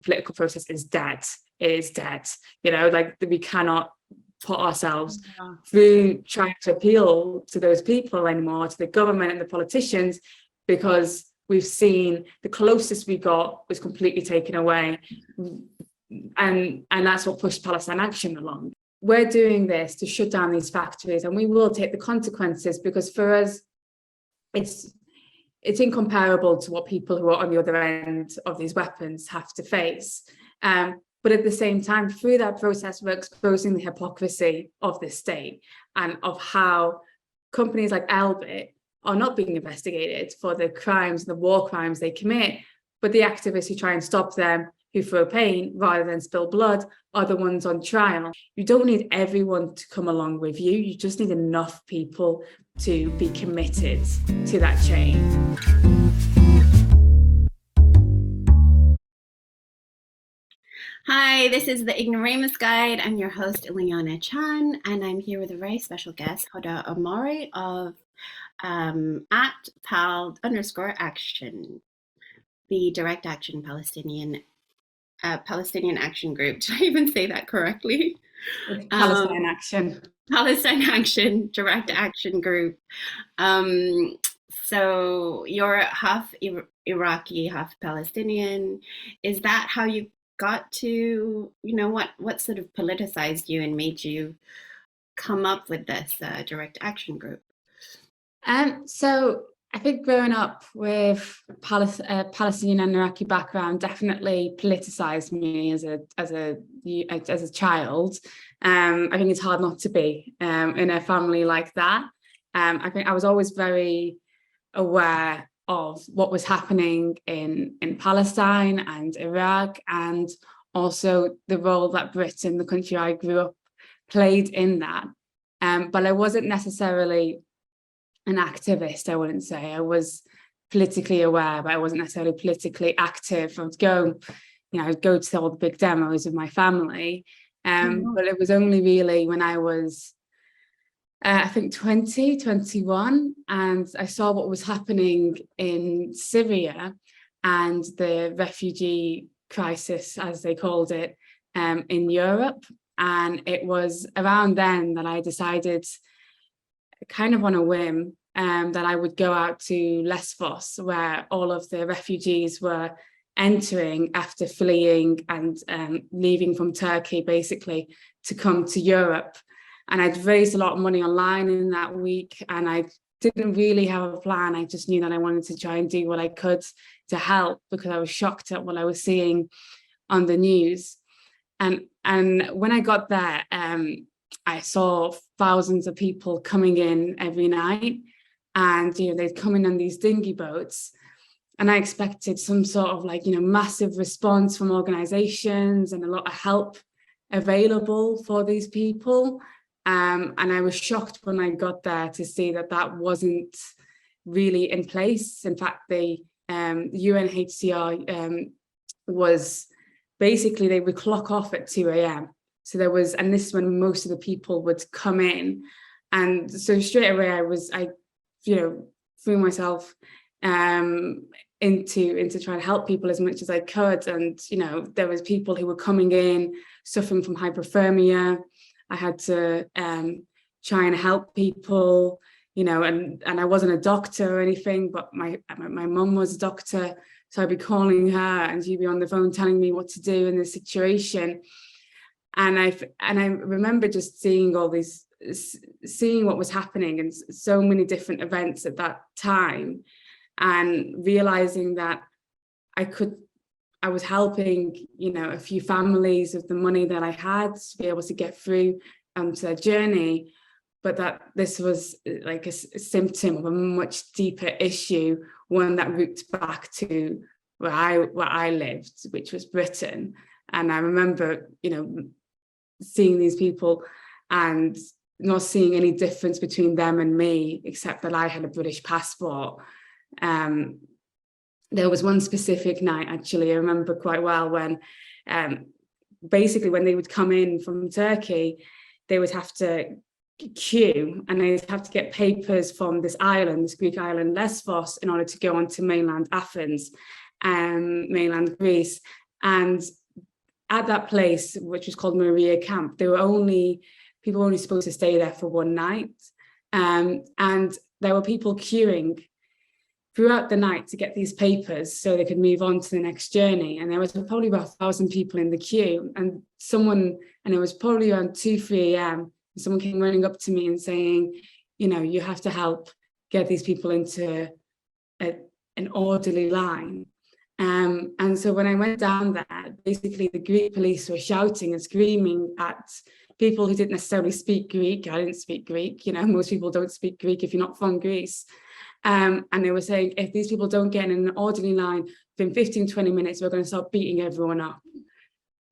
political process is dead. It is dead. You know, like we cannot put ourselves through trying to appeal to those people anymore, to the government and the politicians, because we've seen the closest we got was completely taken away. And that's what pushed Palestine Action along. We're doing this to shut down these factories, and we will take the consequences, because for us, it's incomparable to what people who are on the other end of these weapons have to face. But at the same time, through that process, we're exposing the hypocrisy of this state and of how companies like Elbit are not being investigated for the crimes, the war crimes they commit, but the activists who try and stop them, who throw paint rather than spill blood, are the ones on trial. You don't need everyone to come along with you. You just need enough people to be committed to that change. Hi, this is the Theignoramusguide. I'm your host, Ileana Chan, and I'm here with a very special guest, Huda Ammori of at @Pal_Action, the Direct Action Palestinian Action Group. Did I even say that correctly? Palestine Action. Palestine Action, Direct Action Group. So you're half Iraqi, half Palestinian. Is that how you got to, what sort of politicized you and made you come up with this Direct Action Group? So I think growing up with Palestinian and Iraqi background definitely politicized me as a child. I think it's hard not to be in a family like that. I think I was always very aware of what was happening in Palestine and Iraq, and also the role that Britain, the country I grew up, played in that. But I wasn't necessarily an activist, I wouldn't say. I was politically aware, but I wasn't necessarily politically active. I'd go to all the big demos with my family. But it was only really when I was I think 21, and I saw what was happening in Syria and the refugee crisis, as they called it, in Europe. And it was around then that I decided, kind of on a whim, that I would go out to Lesbos, where all of the refugees were entering after fleeing and leaving from Turkey, basically, to come to Europe. And I'd raised a lot of money online in that week, and I didn't really have a plan. I just knew that I wanted to try and do what I could to help, because I was shocked at what I was seeing on the news. And when I got there, I saw thousands of people coming in every night, and they'd come in on these dinghy boats. And I expected some sort of massive response from organizations and a lot of help available for these people. And I was shocked when I got there to see that wasn't really in place. In fact, the UNHCR was basically, they would clock off at 2 a.m. So there was, and this is when most of the people would come in. And so straight away I threw myself into trying to help people as much as I could. And, there was people who were coming in suffering from hypothermia. I had to try and help people, and I wasn't a doctor or anything, but my mum was a doctor. So I'd be calling her and she'd be on the phone telling me what to do in this situation. And I remember just seeing what was happening and so many different events at that time, and realizing that I was helping, a few families with the money that I had to be able to get through to their journey, but that this was like a symptom of a much deeper issue, one that roots back to where I lived, which was Britain. And I remember, seeing these people and not seeing any difference between them and me, except that I had a British passport. There was one specific night, actually, I remember quite well, when basically when they would come in from Turkey, they would have to queue and they'd have to get papers from this Greek island, Lesbos, in order to go on to mainland Athens, mainland Greece. And at that place, which was called Maria Camp, people were only supposed to stay there for one night. And there were people queuing throughout the night to get these papers so they could move on to the next journey. And there was probably about 1,000 people in the queue. And it was probably around 2, 3 a.m. Someone came running up to me and saying, you have to help get these people into an orderly line. And so when I went down there, basically the Greek police were shouting and screaming at people who didn't necessarily speak Greek. I didn't speak Greek, most people don't speak Greek if you're not from Greece. And they were saying, if these people don't get in an orderly line within 15, 20 minutes, we're going to start beating everyone up.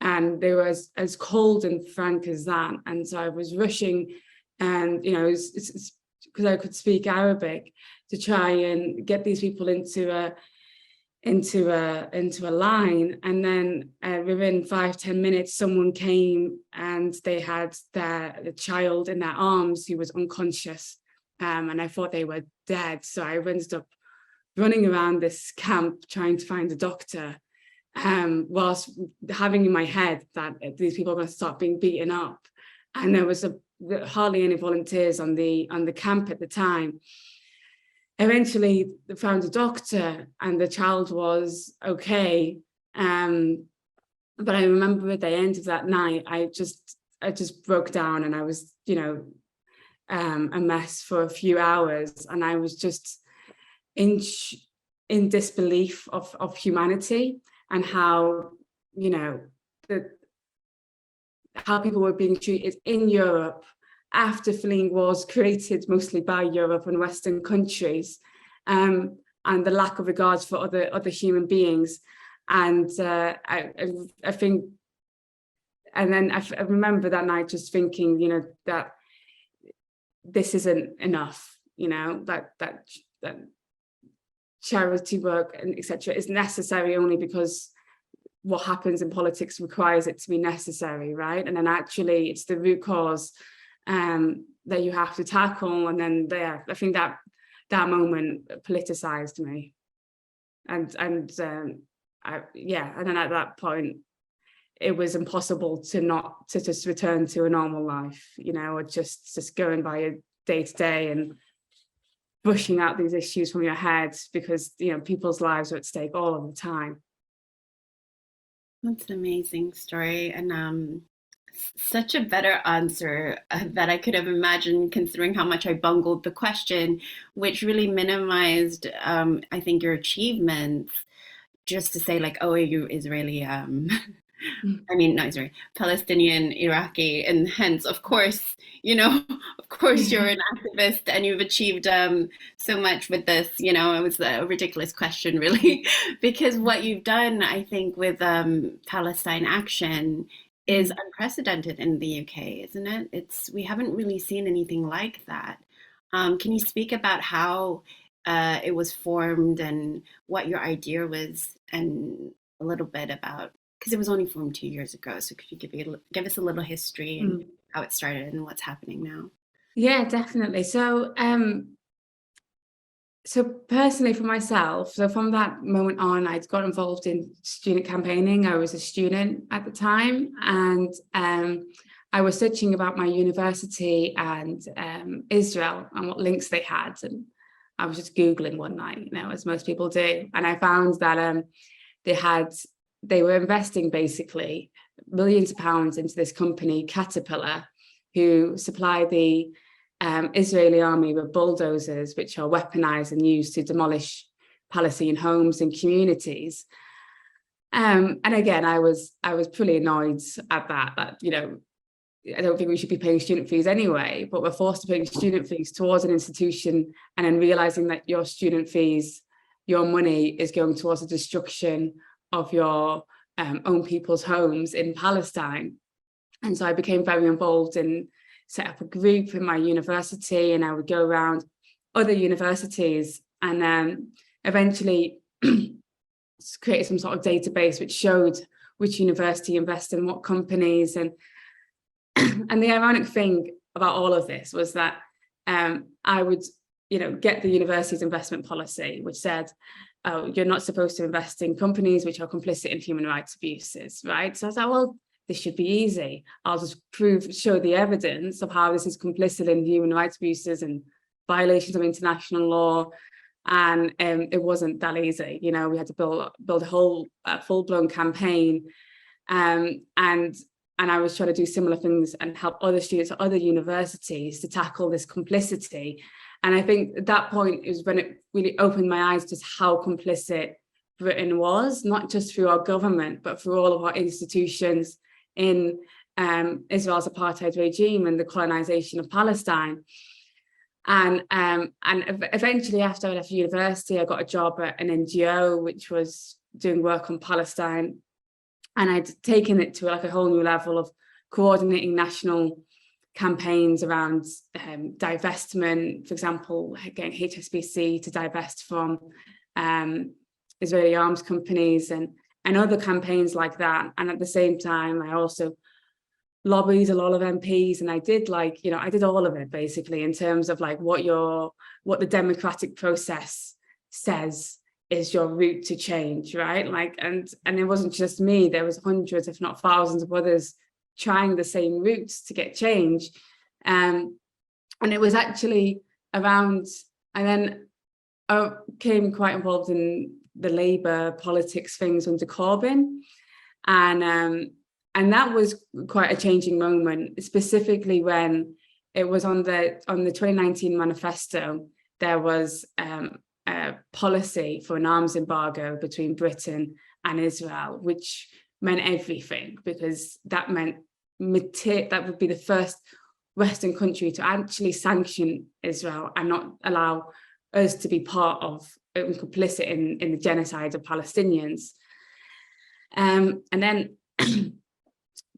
And they were as cold and frank as that. And so I was rushing, and, it's because I could speak Arabic, to try and get these people into a line. And then within 5-10 minutes, someone came and they had the child in their arms who was unconscious, and I thought they were dead. So I ended up running around this camp trying to find a doctor, whilst having in my head that these people are going to start being beaten up. And there was hardly any volunteers on the camp at the time. Eventually found a doctor and the child was okay. But I remember at the end of that night, I just broke down, and I was, a mess for a few hours. And I was just in disbelief of humanity, and how, how people were being treated in Europe after fleeing wars created mostly by Europe and Western countries, and the lack of regard for other human beings. And I think, and then I remember that night just thinking, that this isn't enough, that charity work and etc. is necessary only because what happens in politics requires it to be necessary, right? And then actually it's the root cause that you have to tackle. And then I think that moment politicized me, and then at that point it was impossible to just return to a normal life, or just going by a day to day and brushing out these issues from your head, because people's lives are at stake all of the time. That's an amazing story, and such a better answer that I could have imagined, considering how much I bungled the question, which really minimized, I think, your achievements, just to say like, oh, are you Israeli? I mean, not Israeli, Palestinian, Iraqi, and hence, of course, of course, you're an activist and you've achieved so much with this. It was a ridiculous question, really, because what you've done, I think, with Palestine Action is unprecedented in the UK, isn't it? We haven't really seen anything like that. Can you speak about how it was formed and what your idea was, and a little bit about, because it was only formed 2 years ago, so could you give us a little history and how it started and what's happening now? Yeah, definitely. So personally for myself, so from that moment on, I got involved in student campaigning. I was a student at the time, and I was searching about my university and Israel and what links they had. And I was just Googling one night, as most people do. And I found that they were investing basically millions of pounds into this company, Caterpillar, who supply the Israeli army with bulldozers, which are weaponized and used to demolish Palestinian homes and communities. And again, I was pretty annoyed at that, I don't think we should be paying student fees anyway, but we're forced to pay student fees towards an institution, and then realizing that your student fees, your money is going towards the destruction of your own people's homes in Palestine. And so I became very involved and set up a group in my university, and I would go around other universities and eventually created some sort of database which showed which university invested in what companies. And the ironic thing about all of this was that I would get the university's investment policy, which said oh, you're not supposed to invest in companies which are complicit in human rights abuses, right? So I was like, well, this should be easy. I'll just show the evidence of how this is complicit in human rights abuses and violations of international law. And it wasn't that easy. You know, we had to build a whole full-blown campaign. And I was trying to do similar things and help other students at other universities to tackle this complicity. And I think at that point is when it really opened my eyes to how complicit Britain was, not just through our government, but through all of our institutions in Israel's apartheid regime and the colonization of Palestine. And eventually, after I left university, I got a job at an NGO which was doing work on Palestine, and I'd taken it to like a whole new level of coordinating national campaigns around divestment, for example, getting HSBC to divest from Israeli arms companies and other campaigns like that. And at the same time, I also lobbied a lot of MPs, and I did I did all of it basically in terms of like what the democratic process says is your route to change, right? Like, and it wasn't just me, there was hundreds, if not thousands of others trying the same routes to get change. And it was actually around, and then I became quite involved in the Labour politics things under Corbyn. And that was quite a changing moment, specifically when it was on the 2019 manifesto, there was a policy for an arms embargo between Britain and Israel, which meant everything, because that meant that would be the first Western country to actually sanction Israel and not allow us to be part of complicit in the genocide of Palestinians. And then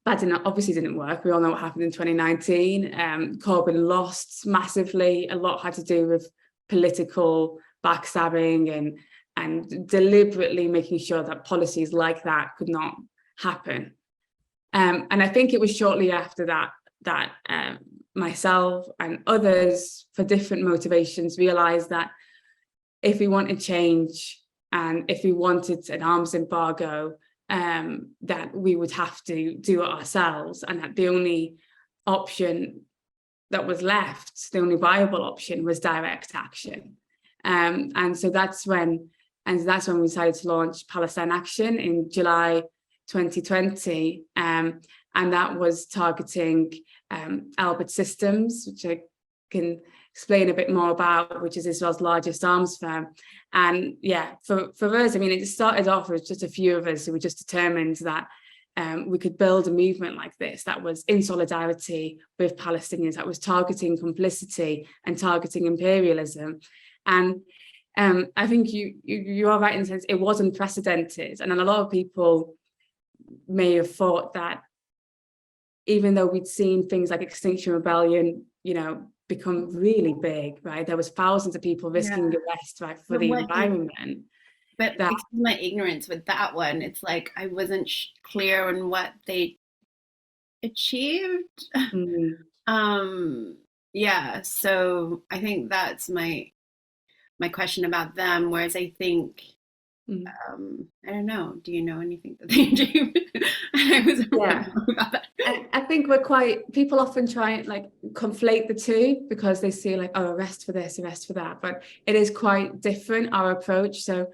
that obviously didn't work. We all know what happened in 2019. Corbyn lost massively. A lot had to do with political backstabbing and deliberately making sure that policies like that could not happen. And I think it was shortly after that myself and others, for different motivations, realised that if we wanted change and if we wanted an arms embargo, that we would have to do it ourselves, and that the only option that was left, the only viable option, was direct action. And so that's when we decided to launch Palestine Action in July 2020, and that was targeting Elbit Systems, which I can explain a bit more about, which is Israel's largest arms firm. And yeah, for us, I mean, it started off with just a few of us who were just determined that we could build a movement like this that was in solidarity with Palestinians, that was targeting complicity and targeting imperialism. And I think you are right in the sense it was unprecedented. And a lot of people may have thought that even though we'd seen things like Extinction Rebellion, become really big, right? There was thousands of people risking arrest, right, for the environment. But excuse my ignorance with that one, it's like I wasn't clear on what they achieved. Yeah, so I think that's my question about them. Whereas I think, I don't know. Do you know anything that they do? I was about that. I think people often try and like conflate the two, because they see like, oh, arrest for this, arrest for that. But it is quite different, our approach. So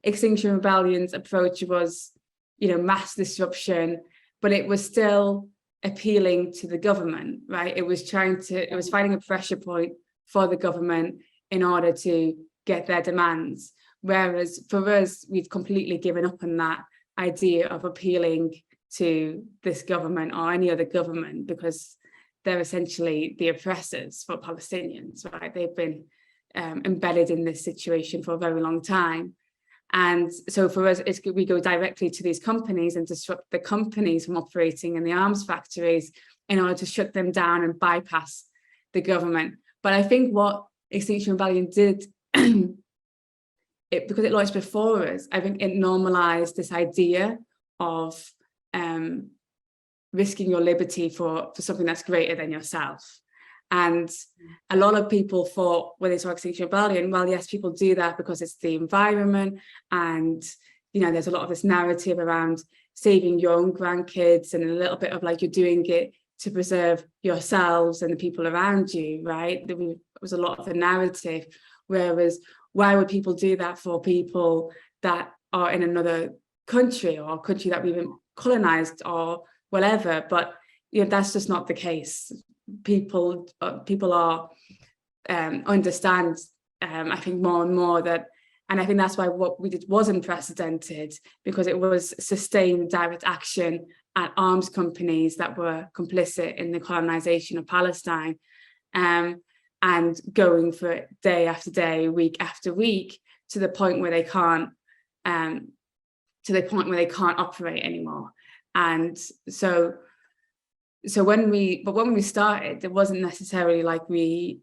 Extinction Rebellion's approach was, mass disruption, but it was still appealing to the government, right? It was finding a pressure point for the government in order to get their demands. Whereas for us, we've completely given up on that idea of appealing to this government or any other government, because they're essentially the oppressors for Palestinians, right? They've been embedded in this situation for a very long time. And so for us, we go directly to these companies and disrupt the companies from operating in the arms factories in order to shut them down and bypass the government. But I think what Extinction Rebellion did, because it launched before us, I think it normalized this idea of risking your liberty for something that's greater than yourself. And a lot of people thought when they saw Extinction Rebellion, well, yes, people do that because it's the environment, and there's a lot of this narrative around saving your own grandkids, and a little bit of like you're doing it to preserve yourselves and the people around you, right? There was a lot of the narrative, whereas why would people do that for people that are in another country, or a country that we've been colonized or whatever? But that's just not the case. People are understand, I think, more and more that, and I think that's why what we did was unprecedented, because it was sustained direct action at arms companies that were complicit in the colonization of Palestine, and going for it day after day, week after week, to the point where they can't operate anymore. And so when we started, it wasn't necessarily like we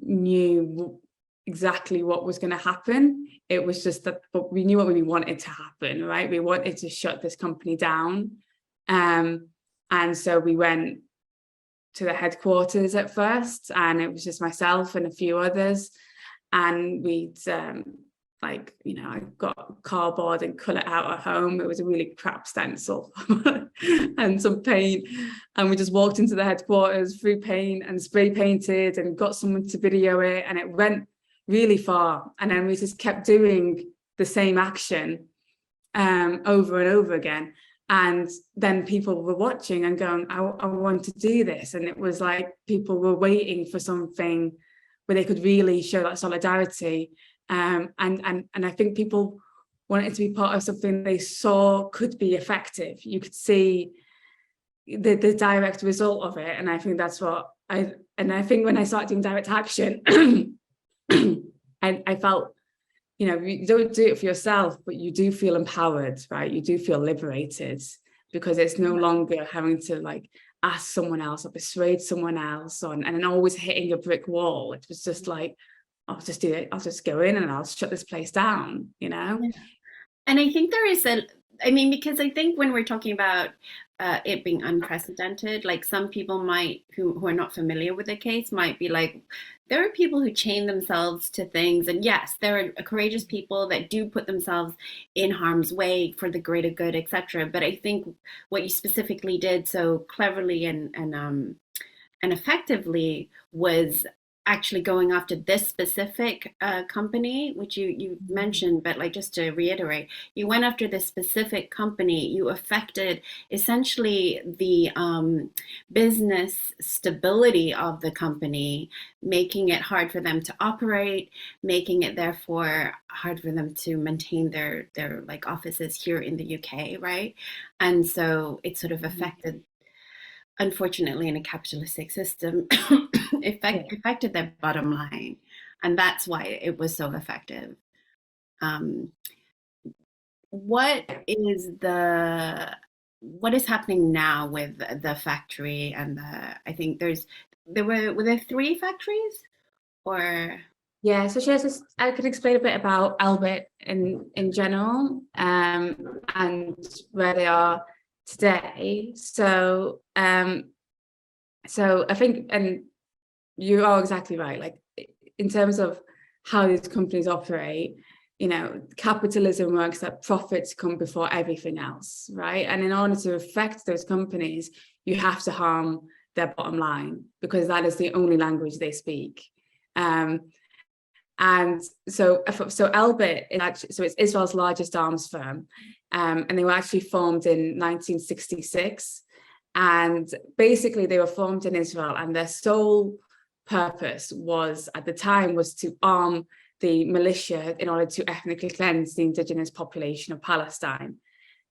knew exactly what was going to happen. It was just that, but we knew what we wanted to happen, right? We wanted to shut this company down. And so we went to the headquarters at first, and it was just myself and a few others. And we'd I got cardboard and cut it out at home. It was a really crap stencil and some paint. And we just walked into the headquarters, threw paint and spray painted, and got someone to video it. And it went really far. And then we just kept doing the same action over and over again. And then people were watching and going, I want to do this. And it was like people were waiting for something where they could really show that solidarity. And I think people wanted to be part of something they saw could be effective. You could see the direct result of it. And I think that's what I think when I started doing direct action, I felt, you don't do it for yourself, but you do feel empowered, right? You do feel liberated, because it's no longer having to like ask someone else or persuade someone else and then always hitting a brick wall. It was just like, I'll just do it. I'll just go in and I'll shut this place down, Yeah. And I think there is because I think when we're talking about it being unprecedented, like some people who are not familiar with the case might be like, there are people who chain themselves to things. And yes, there are courageous people that do put themselves in harm's way for the greater good, etc. But I think what you specifically did so cleverly and effectively was actually going after this specific company, which you mentioned, but like just to reiterate, you went after this specific company. You affected essentially the business stability of the company, making it hard for them to operate, making it therefore hard for them to maintain their like offices here in the UK, right? And so it sort of affected, unfortunately, in a capitalistic system, affected their bottom line, and that's why it was so effective. What is happening now with the factory and I think were there 3 factories, or? Yeah, so I could explain a bit about Elbit in general, and where they are today. So I think, and you are exactly right, like in terms of how these companies operate, capitalism works that profits come before everything else, right? And in order to affect those companies, you have to harm their bottom line, because that is the only language they speak. And so Elbit is actually, so it's Israel's largest arms firm, and they were actually formed in 1966. And basically they were formed in Israel, and their sole purpose was, at the time, was to arm the militia in order to ethnically cleanse the indigenous population of Palestine.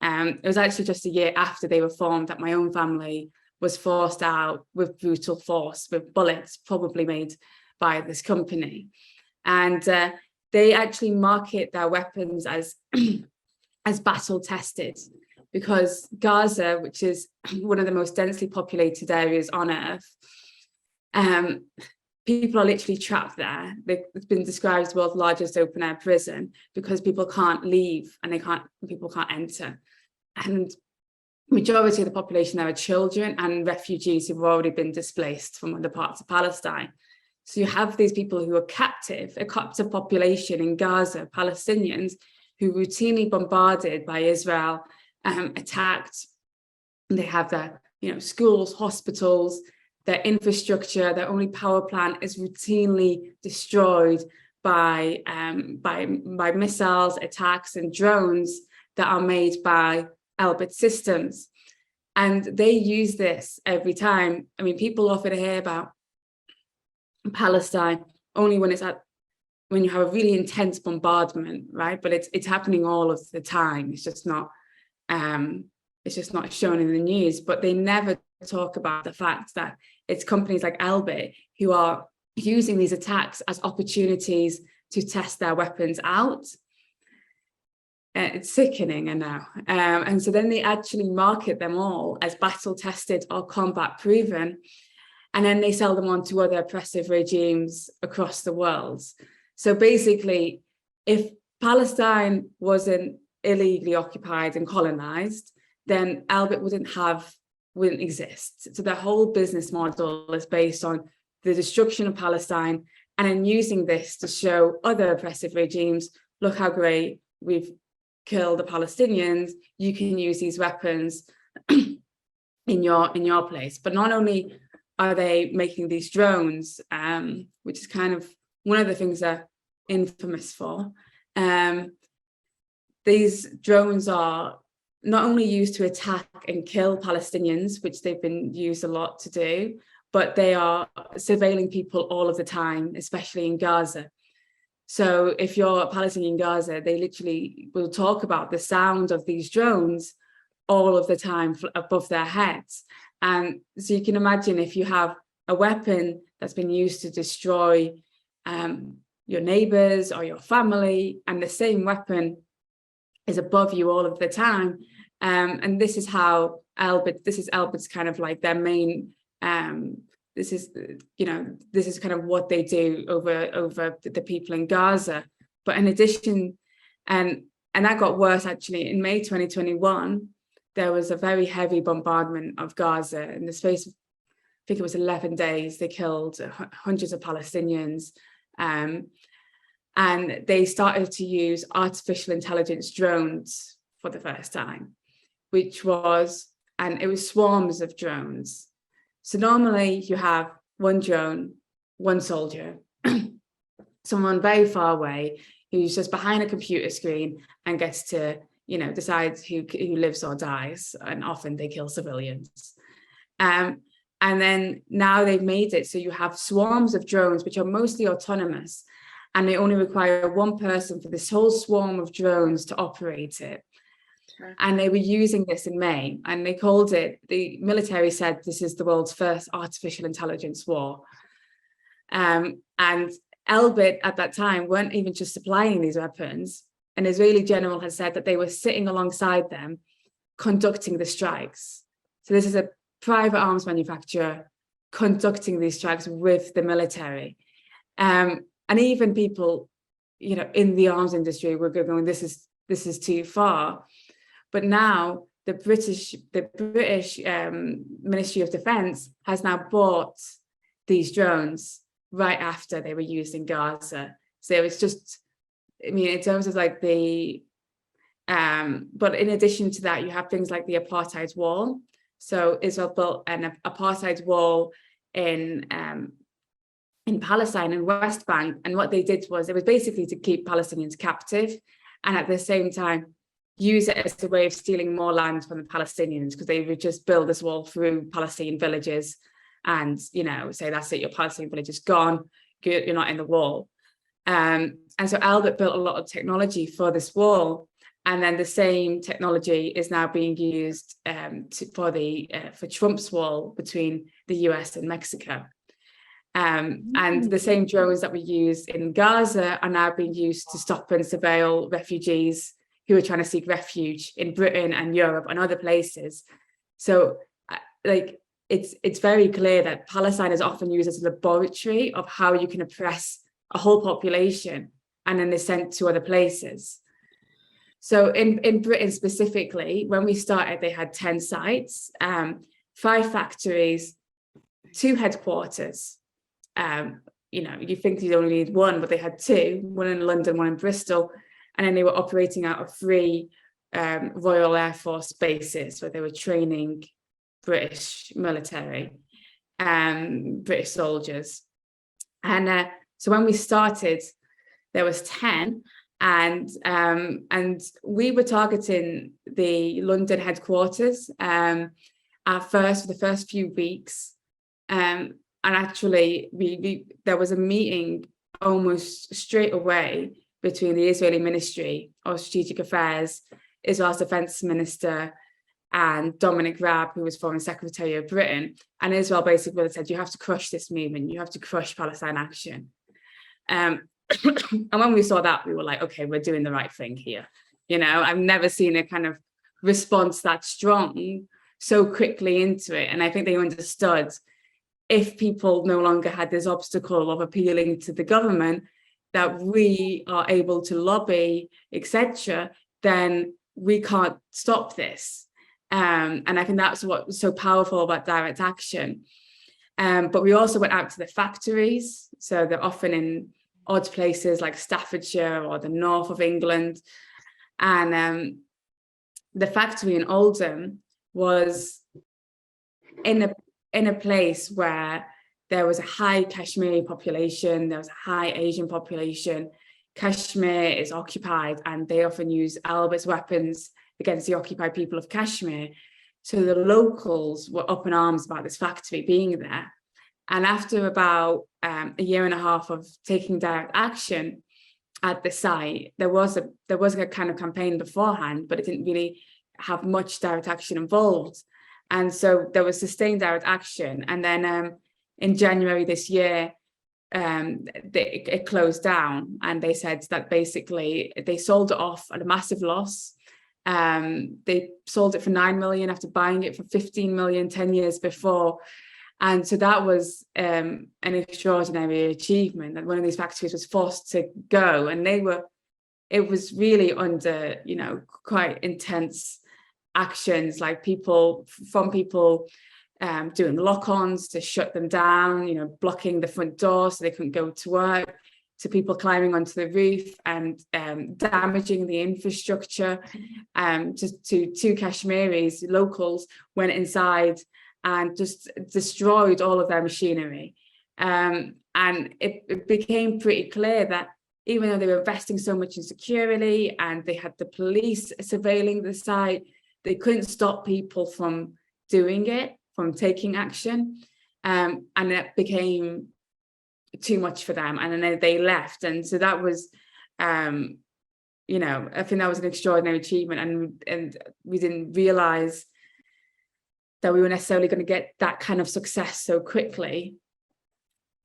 It was actually just a year after they were formed that my own family was forced out with brutal force, with bullets probably made by this company. And they actually market their weapons as battle tested, because Gaza, which is one of the most densely populated areas on earth, people are literally trapped there. It's been described as the world's largest open air prison, because people can't leave and people can't enter. And majority of the population there are children and refugees who've already been displaced from other parts of Palestine. So you have these people who are captive, a captive population in Gaza, Palestinians, who are routinely bombarded by Israel, attacked. And they have their, schools, hospitals, their infrastructure, their only power plant is routinely destroyed by missiles, attacks, and drones that are made by Elbit Systems. And they use this every time. I mean, people often hear about Palestine only when when you have a really intense bombardment, right? But it's happening all of the time. It's just not shown in the news. But they never talk about the fact that it's companies like Elbit who are using these attacks as opportunities to test their weapons out. It's sickening, I know. And so then they actually market them all as battle tested or combat proven. And then they sell them on to other oppressive regimes across the world. So basically, if Palestine wasn't illegally occupied and colonized, then Elbit wouldn't exist. So their whole business model is based on the destruction of Palestine and then using this to show other oppressive regimes, look how great we've killed the Palestinians, you can use these weapons in your place. But not only are they making these drones, which is kind of one of the things they're infamous for. These drones are not only used to attack and kill Palestinians, which they've been used a lot to do, but they are surveilling people all of the time, especially in Gaza. So if you're a Palestinian in Gaza, they literally will talk about the sound of these drones all of the time above their heads. And so you can imagine if you have a weapon that's been used to destroy your neighbors or your family, and the same weapon is above you all of the time. And this is how Elbit's kind of like their main, this is kind of what they do over the people in Gaza. But in addition, and that got worse actually, in May 2021, there was a very heavy bombardment of Gaza. In the space of, I think it was 11 days, they killed hundreds of Palestinians. And they started to use artificial intelligence drones for the first time, it was swarms of drones. So normally you have one drone, one soldier, someone very far away who's just behind a computer screen and gets to, decide who lives or dies. And often they kill civilians. And then now they've made it so you have swarms of drones, which are mostly autonomous, and they only require one person for this whole swarm of drones to operate it. Sure. And they were using this in May, and they called it, the military said this is the world's first artificial intelligence war. And Elbit at that time weren't even just supplying these weapons. An Israeli general has said that they were sitting alongside them, conducting the strikes. So this is a private arms manufacturer conducting these strikes with the military. And even people, in the arms industry were going, this is too far. But now the British Ministry of Defence has now bought these drones right after they were used in Gaza. So it's just, in terms of like but in addition to that, you have things like the apartheid wall. So Israel built an apartheid wall in Palestine and West Bank. And what they did was, it was basically to keep Palestinians captive and at the same time use it as a way of stealing more land from the Palestinians, because they would just build this wall through Palestinian villages and, say, that's it, your Palestinian village is gone, you're not in the wall. And so Elbit built a lot of technology for this wall. And then the same technology is now being used for Trump's wall between the US and Mexico. And the same drones that were used in Gaza are now being used to stop and surveil refugees who are trying to seek refuge in Britain and Europe and other places. So it's very clear that Palestine is often used as a laboratory of how you can oppress a whole population, and then they're sent to other places. So in Britain specifically, when we started, they had 10 sites, 5 factories, 2 headquarters. You think you'd only need 1, but they had 2, one in London, one in Bristol. And then they were operating out of 3 Royal Air Force bases where they were training British military, British soldiers. And so when we started, there was 10. And we were targeting the London headquarters at first for the first few weeks. And actually, there was a meeting almost straight away between the Israeli Ministry of Strategic Affairs, Israel's Defense Minister, and Dominic Raab, who was Foreign Secretary of Britain. And Israel basically said, you have to crush this movement. You have to crush Palestine Action. And when we saw that, we were like, okay, we're doing the right thing here. I've never seen a kind of response that strong so quickly into it. And I think they understood if people no longer had this obstacle of appealing to the government, that we are able to lobby, etc., then we can't stop this. And I think that's what was so powerful about direct action. But we also went out to the factories. So they're often in odd places like Staffordshire or the north of England. And the factory in Oldham was in a place where there was a high Kashmiri population, there was a high Asian population. Kashmir is occupied, and they often use Elbit's weapons against the occupied people of Kashmir. So the locals were up in arms about this factory being there. And after about a year and a half of taking direct action at the site, there was a kind of campaign beforehand, but it didn't really have much direct action involved. And so there was sustained direct action. And then in January this year, it closed down, and they said that basically they sold it off at a massive loss. They sold it for 9 million after buying it for 15 million 10 years before. And so that was an extraordinary achievement, that one of these factories was forced to go. And it was really under, quite intense actions, like people doing lock-ons to shut them down, blocking the front door so they couldn't go to work, to people climbing onto the roof and damaging the infrastructure. Just to 2 Kashmiris, locals, went inside and just destroyed all of their machinery. And it became pretty clear that even though they were investing so much in security and they had the police surveilling the site, they couldn't stop people from doing it, from taking action. And it became too much for them. And then they left. And so that was, I think that was an extraordinary achievement. And we didn't realize that we were necessarily going to get that kind of success so quickly.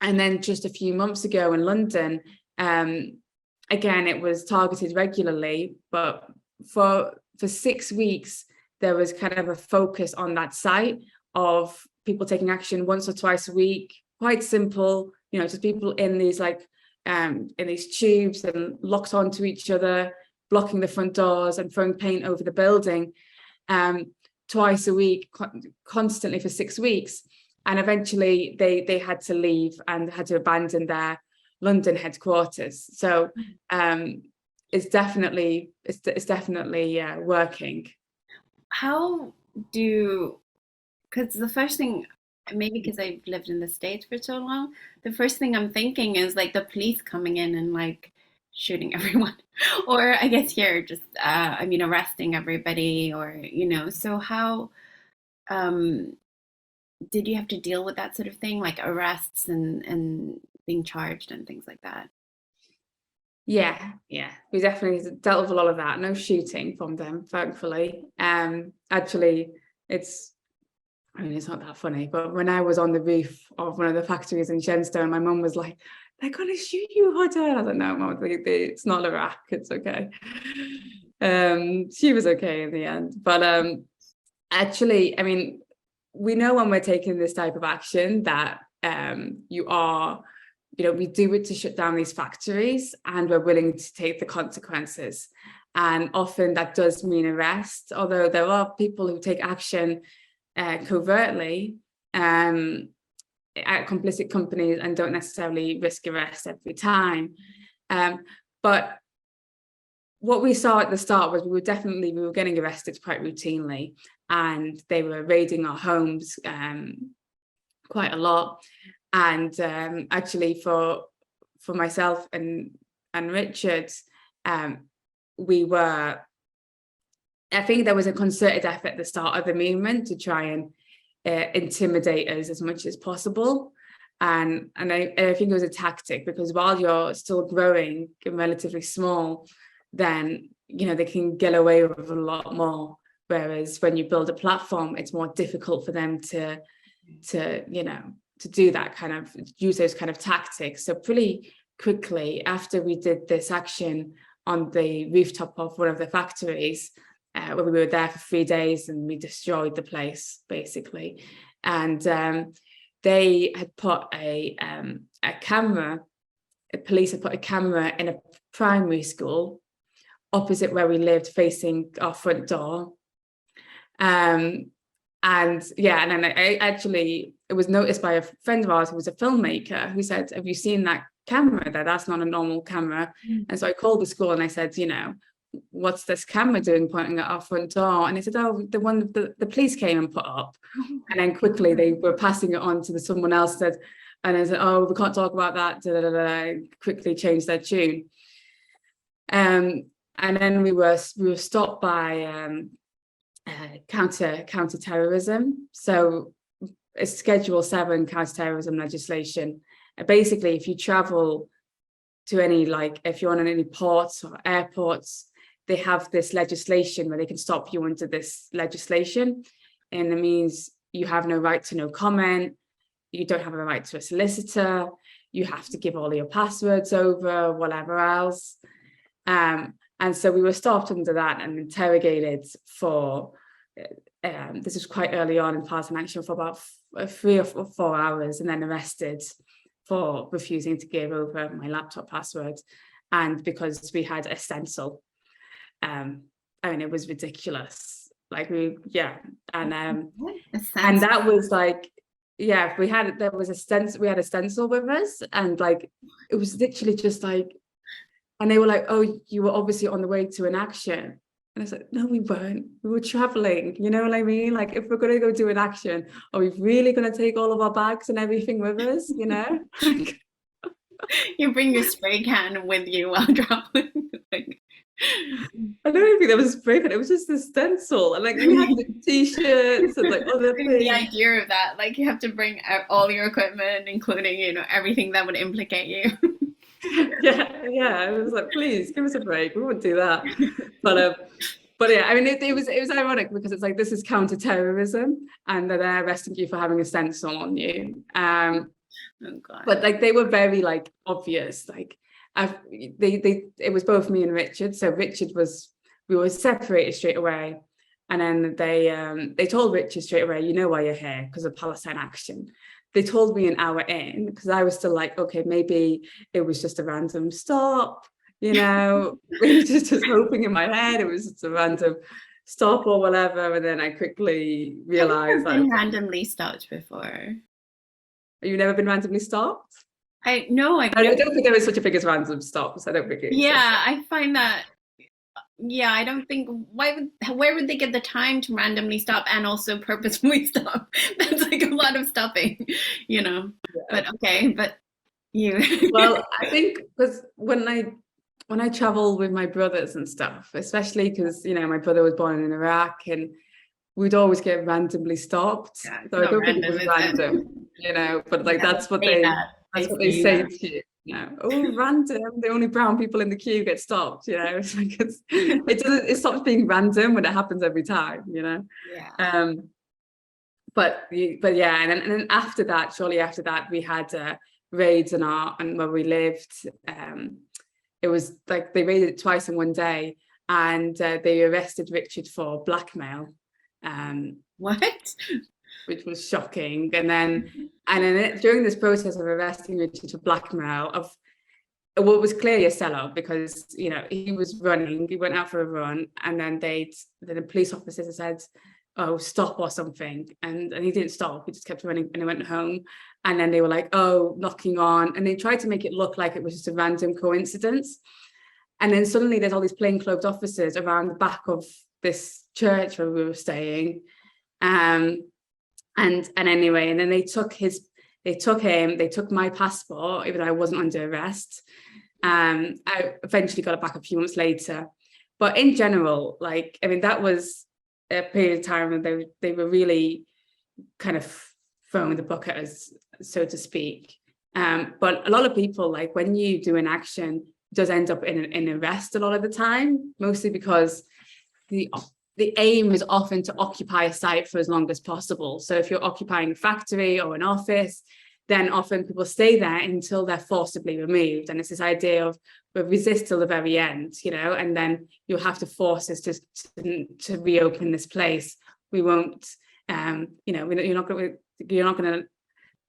And then just a few months ago in London, again, it was targeted regularly, but for 6 weeks, there was kind of a focus on that site of people taking action once or twice a week, quite simple, just people in these in these tubes and locked onto each other, blocking the front doors and throwing paint over the building. Twice a week, constantly for 6 weeks. And eventually they had to leave and had to abandon their London headquarters. So it's definitely working. How because the first thing, maybe because I've lived in the States for so long, the first thing I'm thinking is like the police coming in and shooting everyone, or I guess here just arresting everybody, or so how did you have to deal with that sort of thing, like arrests and being charged and things like that? Yeah, we definitely dealt with a lot of that. No shooting from them, thankfully. Actually, it's not that funny, but when I was on the roof of one of the factories in Shenstone, my mum was like, they're going to shoot you, Huda. And I was like, no, Mum, it's not Iraq, it's okay. She was okay in the end. But actually, we know when we're taking this type of action that we do it to shut down these factories, and we're willing to take the consequences. and often that does mean arrest, although there are people who take action covertly at complicit companies and don't necessarily risk arrest every time. But what we saw at the start was we were getting arrested quite routinely, and they were raiding our homes quite a lot. And actually for myself and Richard, I think there was a concerted effort at the start of the movement to try and intimidate us as much as possible. And I think it was a tactic, because while you're still growing and relatively small, then, you know, they can get away with a lot more. Whereas when you build a platform, it's more difficult for them to you know, to do that kind of, use those kind of tactics. So pretty quickly after we did this action on the rooftop of one of the factories, where we were there for 3 days, and we destroyed the place basically. And they had put a camera, police had put a camera in a primary school opposite where we lived, facing our front door. And yeah, and then it was noticed by a friend of ours who was a filmmaker, who said, "Have you seen that camera there? That's not a normal camera." And so I called the school and I said, you know, "What's this camera doing pointing at our front door?" And they said, "Oh, the one the police came and put up." And then quickly they were passing it on to someone else, and I said, "Oh, we can't talk about that." Quickly changed their tune. And then we were stopped by counter-terrorism. So it's Schedule 7 counter-terrorism legislation. Basically, if you travel to any, like, if you're on any ports or airports, they have this legislation where they can stop you under this legislation. And it means you have no right to no comment, you don't have a right to a solicitor, you have to give all your passwords over, whatever else. And so we were stopped under that and interrogated for, this was quite early on in Palestine Action, for about 3 or 4 hours, and then arrested for refusing to give over my laptop password. And because we had a stencil, I mean, it was ridiculous. Like and that was like, yeah, we had a stencil with us, and like, it was literally just like, and they were like, "Oh, you were obviously on the way to an action." And I was like, "No, we weren't. We were traveling." You know what I mean? Like, if we're going to go do an action, are we really going to take all of our bags and everything with us? You know? You bring your spray can with you while traveling. Like, I don't even think there was a spray can. It was just a stencil, and like we had the t-shirts and like other things. The idea of that, like, you have to bring all your equipment, including, you know, everything that would implicate you. yeah, I was like, please give us a break, we won't do that. But yeah, I mean, it was ironic, because it's like, this is counter-terrorism, and they're arresting you for having a stencil on you. Oh God. But like, they were very like obvious. Like, it was both me and Richard. So we were separated straight away, and then they told Richard straight away, "You know why you're here, because of Palestine Action." They told me an hour in, because I was still like, okay, maybe it was just a random stop, you know, maybe just hoping in my head it was just a random stop or whatever. And then I quickly realized that. I've been randomly stopped before. You've never been randomly stopped? I don't think there is such a thing as random stops. I don't think it exists. Yeah, I find that. Yeah, I don't think, where would they get the time to randomly stop and also purposefully stop? That's like a lot of stopping, you know. Yeah. But okay, but you. Well, I think because when I travel with my brothers and stuff, especially because, you know, my brother was born in Iraq, and we'd always get randomly stopped. Yeah, so I don't think it was random, you know, but like, yeah, that's what they say to you. You know, "Oh, random, the only brown people in the queue get stopped," you know. It's like, it stops being random when it happens every time, you know. Yeah. But yeah, and then after that, shortly after that, we had raids and where we lived. It was like they raided it twice in one day, and they arrested Richard for blackmail. What? Which was shocking. And then during this process of arresting Richard for blackmail, what was clearly a sellout, because he was running, he went out for a run, and then the police officers said, oh, stop or something, and he didn't stop, he just kept running, and he went home. And then they were like, oh, knocking on, and they tried to make it look like it was just a random coincidence. And then suddenly there's all these plainclothes officers around the back of this church where we were staying. And anyway, and then they took my passport, even though I wasn't under arrest. I eventually got it back a few months later. But in general, like, I mean, that was a period of time when they were really kind of throwing the book at us, so to speak. But a lot of people, like, when you do an action, does end up in arrest a lot of the time, mostly because the aim is often to occupy a site for as long as possible. So if you're occupying a factory or an office, then often people stay there until they're forcibly removed. And it's this idea of we'll resist till the very end, and then you'll have to force us to reopen this place. We won't, you're not going to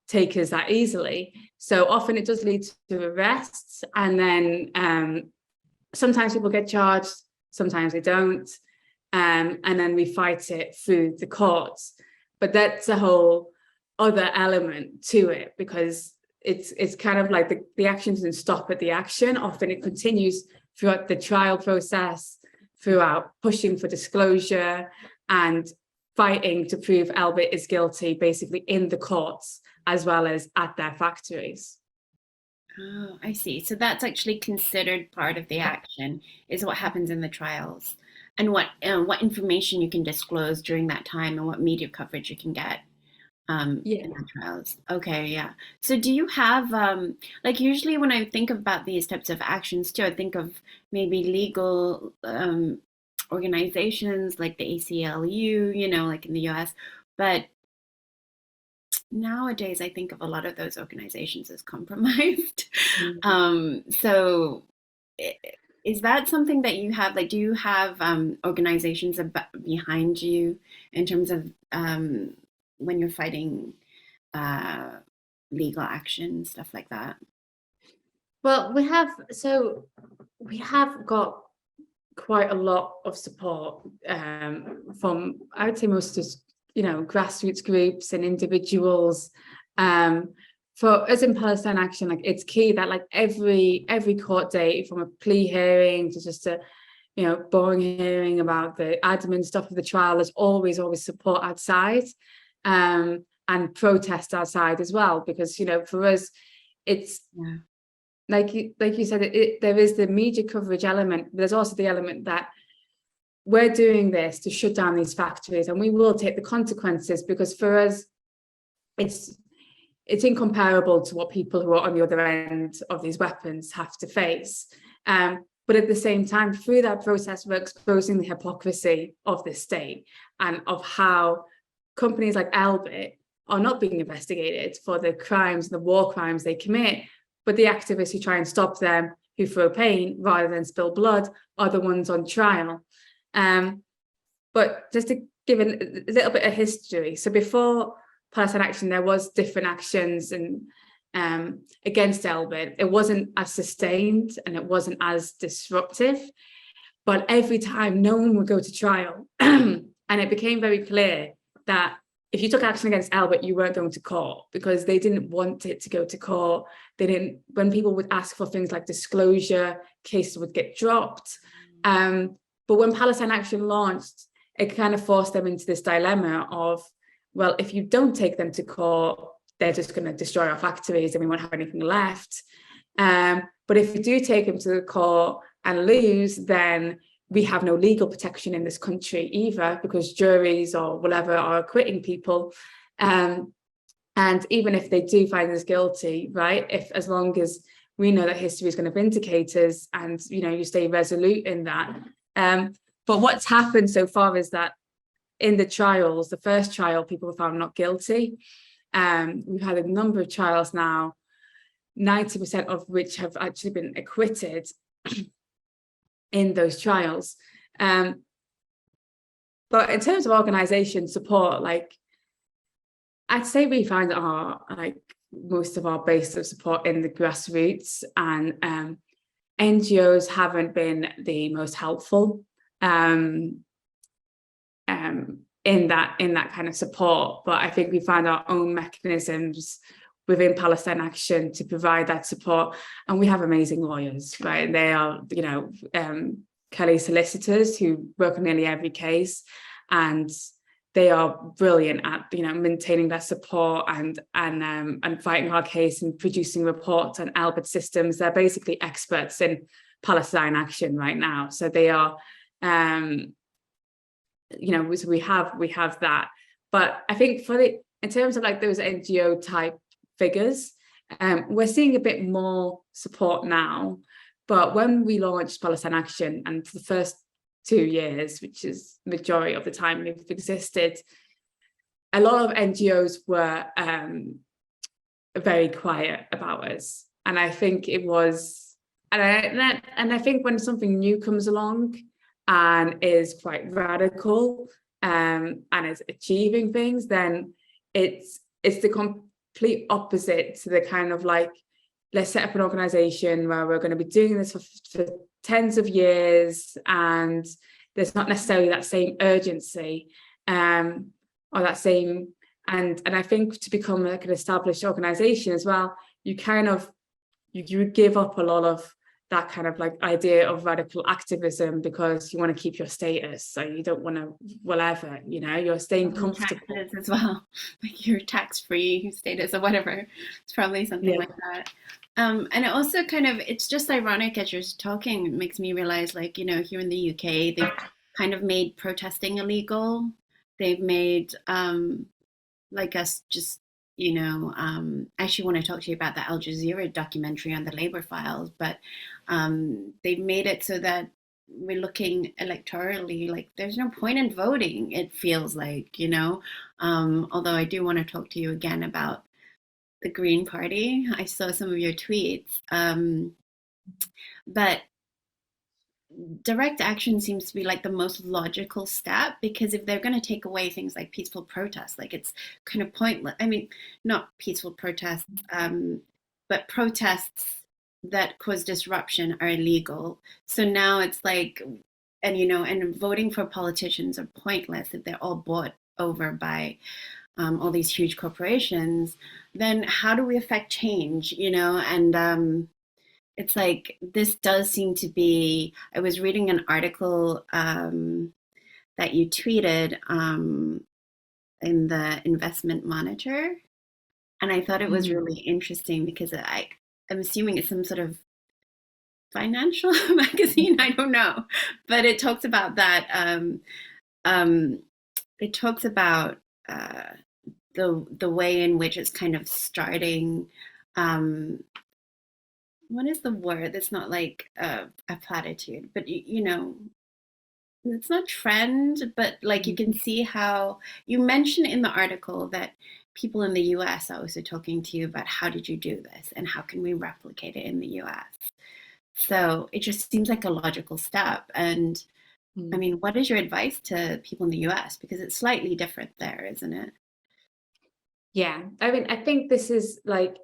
take us that easily. So often it does lead to arrests, and then sometimes people get charged, sometimes they don't, and then we fight it through the courts. But that's a whole other element to it, because it's kind of like the action doesn't stop at the action. Often it continues throughout the trial process, throughout pushing for disclosure and fighting to prove Elbit is guilty, basically in the courts as well as at their factories. Oh, I see. So that's actually considered part of the action, is what happens in the trials, and what information you can disclose during that time, and what media coverage you can get in the trials. Okay, yeah. So do you have, like, usually when I think about these types of actions too, I think of maybe legal organizations like the ACLU, like in the US, but nowadays I think of a lot of those organizations as compromised. So is that something that you have, like, do you have organizations behind you in terms of when you're fighting legal action, stuff like that? Well, we have got quite a lot of support from, I would say, most just grassroots groups and individuals. For us in Palestine Action, like, it's key that, like, every court date, from a plea hearing to just a boring hearing about the admin stuff of the trial, there's always support outside and protest outside as well, because for us it's like you said, there is the media coverage element, but there's also the element that we're doing this to shut down these factories, and we will take the consequences, because for us it's incomparable to what people who are on the other end of these weapons have to face. But at the same time, through that process, we're exposing the hypocrisy of this state, and of how companies like Elbit are not being investigated for the crimes and the war crimes they commit, but the activists who try and stop them, who throw pain rather than spill blood, are the ones on trial. But just to give a little bit of history, so before Palestine Action, there was different actions and against Elbit. It wasn't as sustained and it wasn't as disruptive, but every time no one would go to trial. And it became very clear that if you took action against Elbit, you weren't going to court, because they didn't want it to go to court. They didn't, when people would ask for things like disclosure, cases would get dropped. But when Palestine Action launched, it kind of forced them into this dilemma of, well, if you don't take them to court, they're just going to destroy our factories and we won't have anything left. But if you do take them to the court and lose, then we have no legal protection in this country either, because juries or whatever are acquitting people. And even if they do find us guilty, right, as long as we know that history is going to vindicate us, and you stay resolute in that. But what's happened so far is that in the trials, the first trial, people were found not guilty. We've had a number of trials now, 90% of which have actually been acquitted in those trials. But in terms of organization support, like, I'd say we find our most of our base of support in the grassroots, and NGOs haven't been the most helpful in that kind of support. But I think we found our own mechanisms within Palestine Action to provide that support, and we have amazing lawyers, right? They are, Kelly solicitors who work on nearly every case, and they are brilliant at maintaining that support and fighting our case and producing reports on Elbit Systems. They're basically experts in Palestine Action right now, so they are. So we have that. But I think in terms of like those NGO type figures, we're seeing a bit more support now. But when we launched Palestine Action, and for the first 2 years, which is majority of the time we've existed, a lot of NGOs were very quiet about us. And I think it was, and I think when something new comes along and is quite radical and is achieving things, then it's the complete opposite to the kind of like, let's set up an organization where we're going to be doing this for tens of years, and there's not necessarily that same urgency or that same, and I think to become like an established organization as well, you kind of you give up a lot of that kind of like idea of radical activism because you want to keep your status, so you don't want to whatever, you're staying comfortable as well, like your tax-free status or whatever. It's probably something like that. And it also kind of, it's just ironic as you're talking, it makes me realize, like, here in the UK, they've kind of made protesting illegal. They've made like us just, I actually want to talk to you about the Al Jazeera documentary on the labor files, but they've made it so that we're looking electorally, like there's no point in voting, it feels like, although I do want to talk to you again about the Green Party. I saw some of your tweets. But direct action seems to be like the most logical step, because if they're going to take away things like peaceful protests, like it's kind of pointless. I mean, not peaceful protests, but protests that cause disruption are illegal. So now it's like, and voting for politicians are pointless if they're all bought over by all these huge corporations. Then how do we affect change, and it's like, this does seem to be, I was reading an article that you tweeted in the Investment Monitor, and I thought it was really interesting because I'm assuming it's some sort of financial magazine, I don't know, but it talks about that, it talks about the way in which it's kind of starting, what is the word that's not like a platitude, but it's not trend, but like you can see how you mentioned in the article that people in the US are also talking to you about how did you do this and how can we replicate it in the US. So it just seems like a logical step. And I mean, what is your advice to people in the US? Because it's slightly different there, isn't it? Yeah, I mean, I think this is like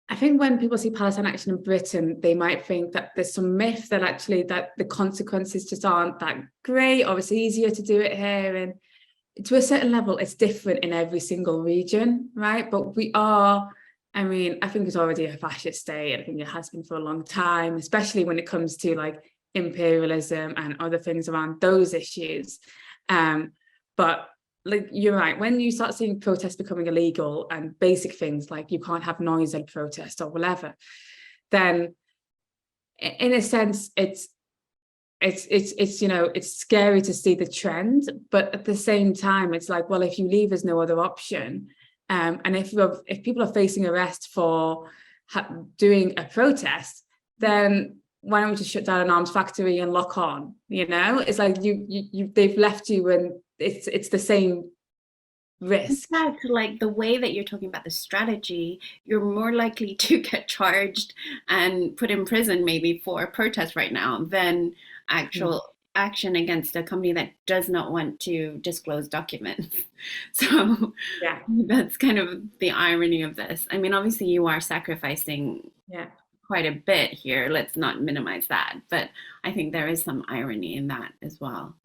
I think when people see Palestine Action in Britain, they might think that there's some myth that actually that the consequences just aren't that great, or it's easier to do it here. And to a certain level, it's different in every single region, right? But we are, I mean, I think it's already a fascist state. I think it has been for a long time, especially when it comes to like imperialism and other things around those issues. But like, you're right, when you start seeing protests becoming illegal and basic things like you can't have noise at a protest or whatever, then in a sense it's scary to see the trend. But at the same time, it's like, well, if you leave, there's no other option. And if people are facing arrest for doing a protest, then why don't we just shut down an arms factory and lock on? It's like they've left you, and it's the same risk. In fact, like the way that you're talking about the strategy, you're more likely to get charged and put in prison maybe for a protest right now than actual action against a company that does not want to disclose documents. So Yeah. that's kind of the irony of this. I mean, obviously you are sacrificing Yeah. quite a bit here. Let's not minimize that. But I think there is some irony in that as well.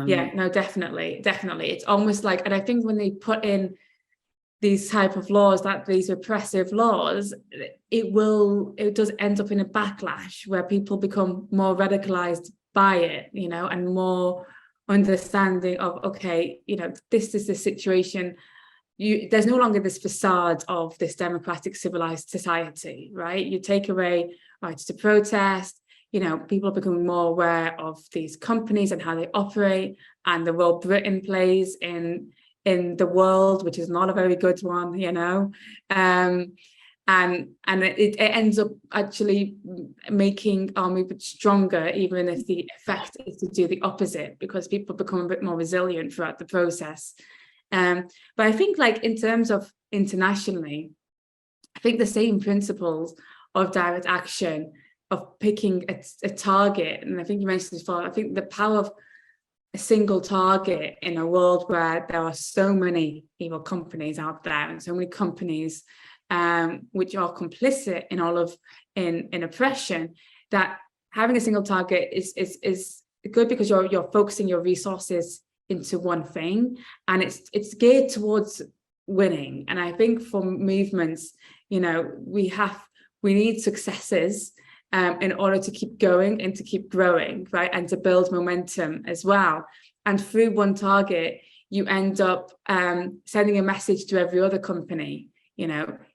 Yeah, no, definitely. It's almost like, and I think when they put in these type of laws, that these repressive laws, it does end up in a backlash where people become more radicalized by it, and more understanding of, okay, this is the situation. There's no longer this facade of this democratic civilized society, right? You take away rights to protest, people are becoming more aware of these companies and how they operate and the role Britain plays in the world, which is not a very good one, and it ends up actually making our movement stronger, even if the effect is to do the opposite, because people become a bit more resilient throughout the process. But I think, like, in terms of internationally, I think the same principles of direct action, of picking a target, and I think you mentioned this before, I think the power of a single target in a world where there are so many evil companies out there, and so many companies which are complicit in all of in oppression, that having a single target is good, because you're focusing your resources into one thing, and it's geared towards winning. And I think for movements, we need successes in order to keep going and to keep growing, right? And to build momentum as well. And through one target, you end up sending a message to every other company.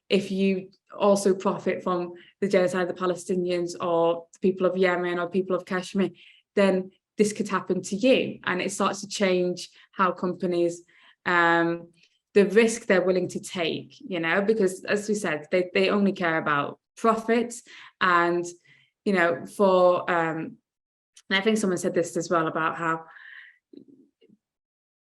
If you also profit from the genocide of the Palestinians, or the people of Yemen, or people of Kashmir, then this could happen to you. And it starts to change how companies, the risk they're willing to take, because, as we said, they only care about profit. And and I think someone said this as well, about how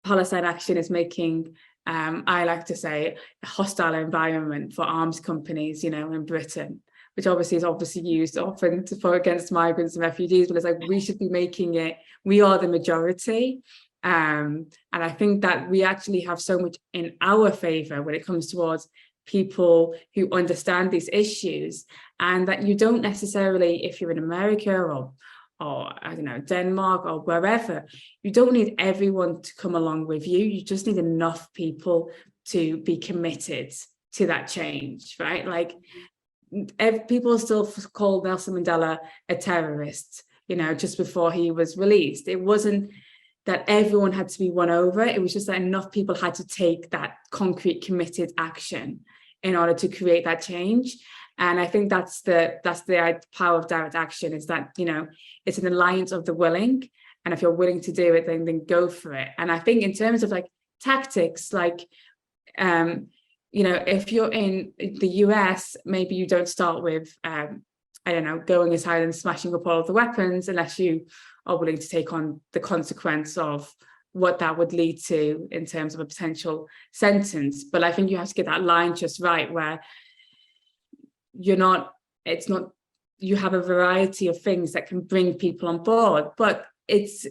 Palestine Action is making, I like to say, a hostile environment for arms companies, in Britain, which obviously is used often for against migrants and refugees, but it's like, we should be making it, we are the majority. And I think that we actually have so much in our favor when it comes towards people who understand these issues, and that you don't necessarily, if you're in America or I don't know, Denmark or wherever, you don't need everyone to come along with you. You just need enough people to be committed to that change, right? Like, people still call Nelson Mandela a terrorist, just before he was released. It wasn't that everyone had to be won over. It was just that enough people had to take that concrete, committed action in order to create that change. And I think that's the power of direct action, is that, it's an alliance of the willing. And if you're willing to do it, then go for it. And I think in terms of like tactics, like, if you're in the US, maybe you don't start with, I don't know, going inside and smashing up all of the weapons, unless you are willing to take on the consequence of what that would lead to in terms of a potential sentence. But I think you have to get that line just right, where you have a variety of things that can bring people on board, but it's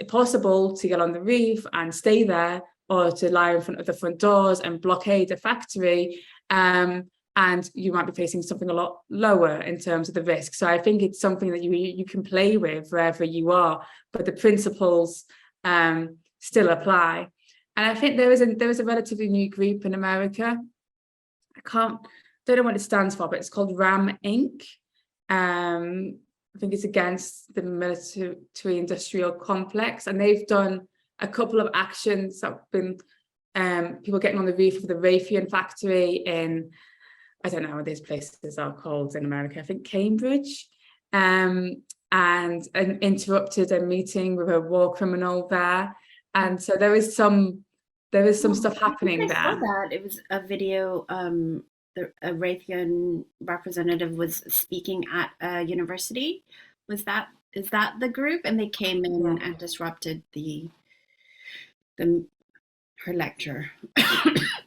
possible to get on the roof and stay there, or to lie in front of the front doors and blockade a factory, and you might be facing something a lot lower in terms of the risk. So I think it's something that you can play with wherever you are, but the principles still apply. And I think there is a relatively new group in America. Don't know what it stands for, but it's called RAM Inc. I think it's against the military industrial complex, and they've done a couple of actions that have been people getting on the roof of the Raytheon factory in, I don't know what these places are called in America, I think Cambridge, and interrupted a meeting with a war criminal there. And so there is some stuff happening there. I saw that. It was a video. A Raytheon representative was speaking at a university. Is that the group? And they came in and disrupted her lecture.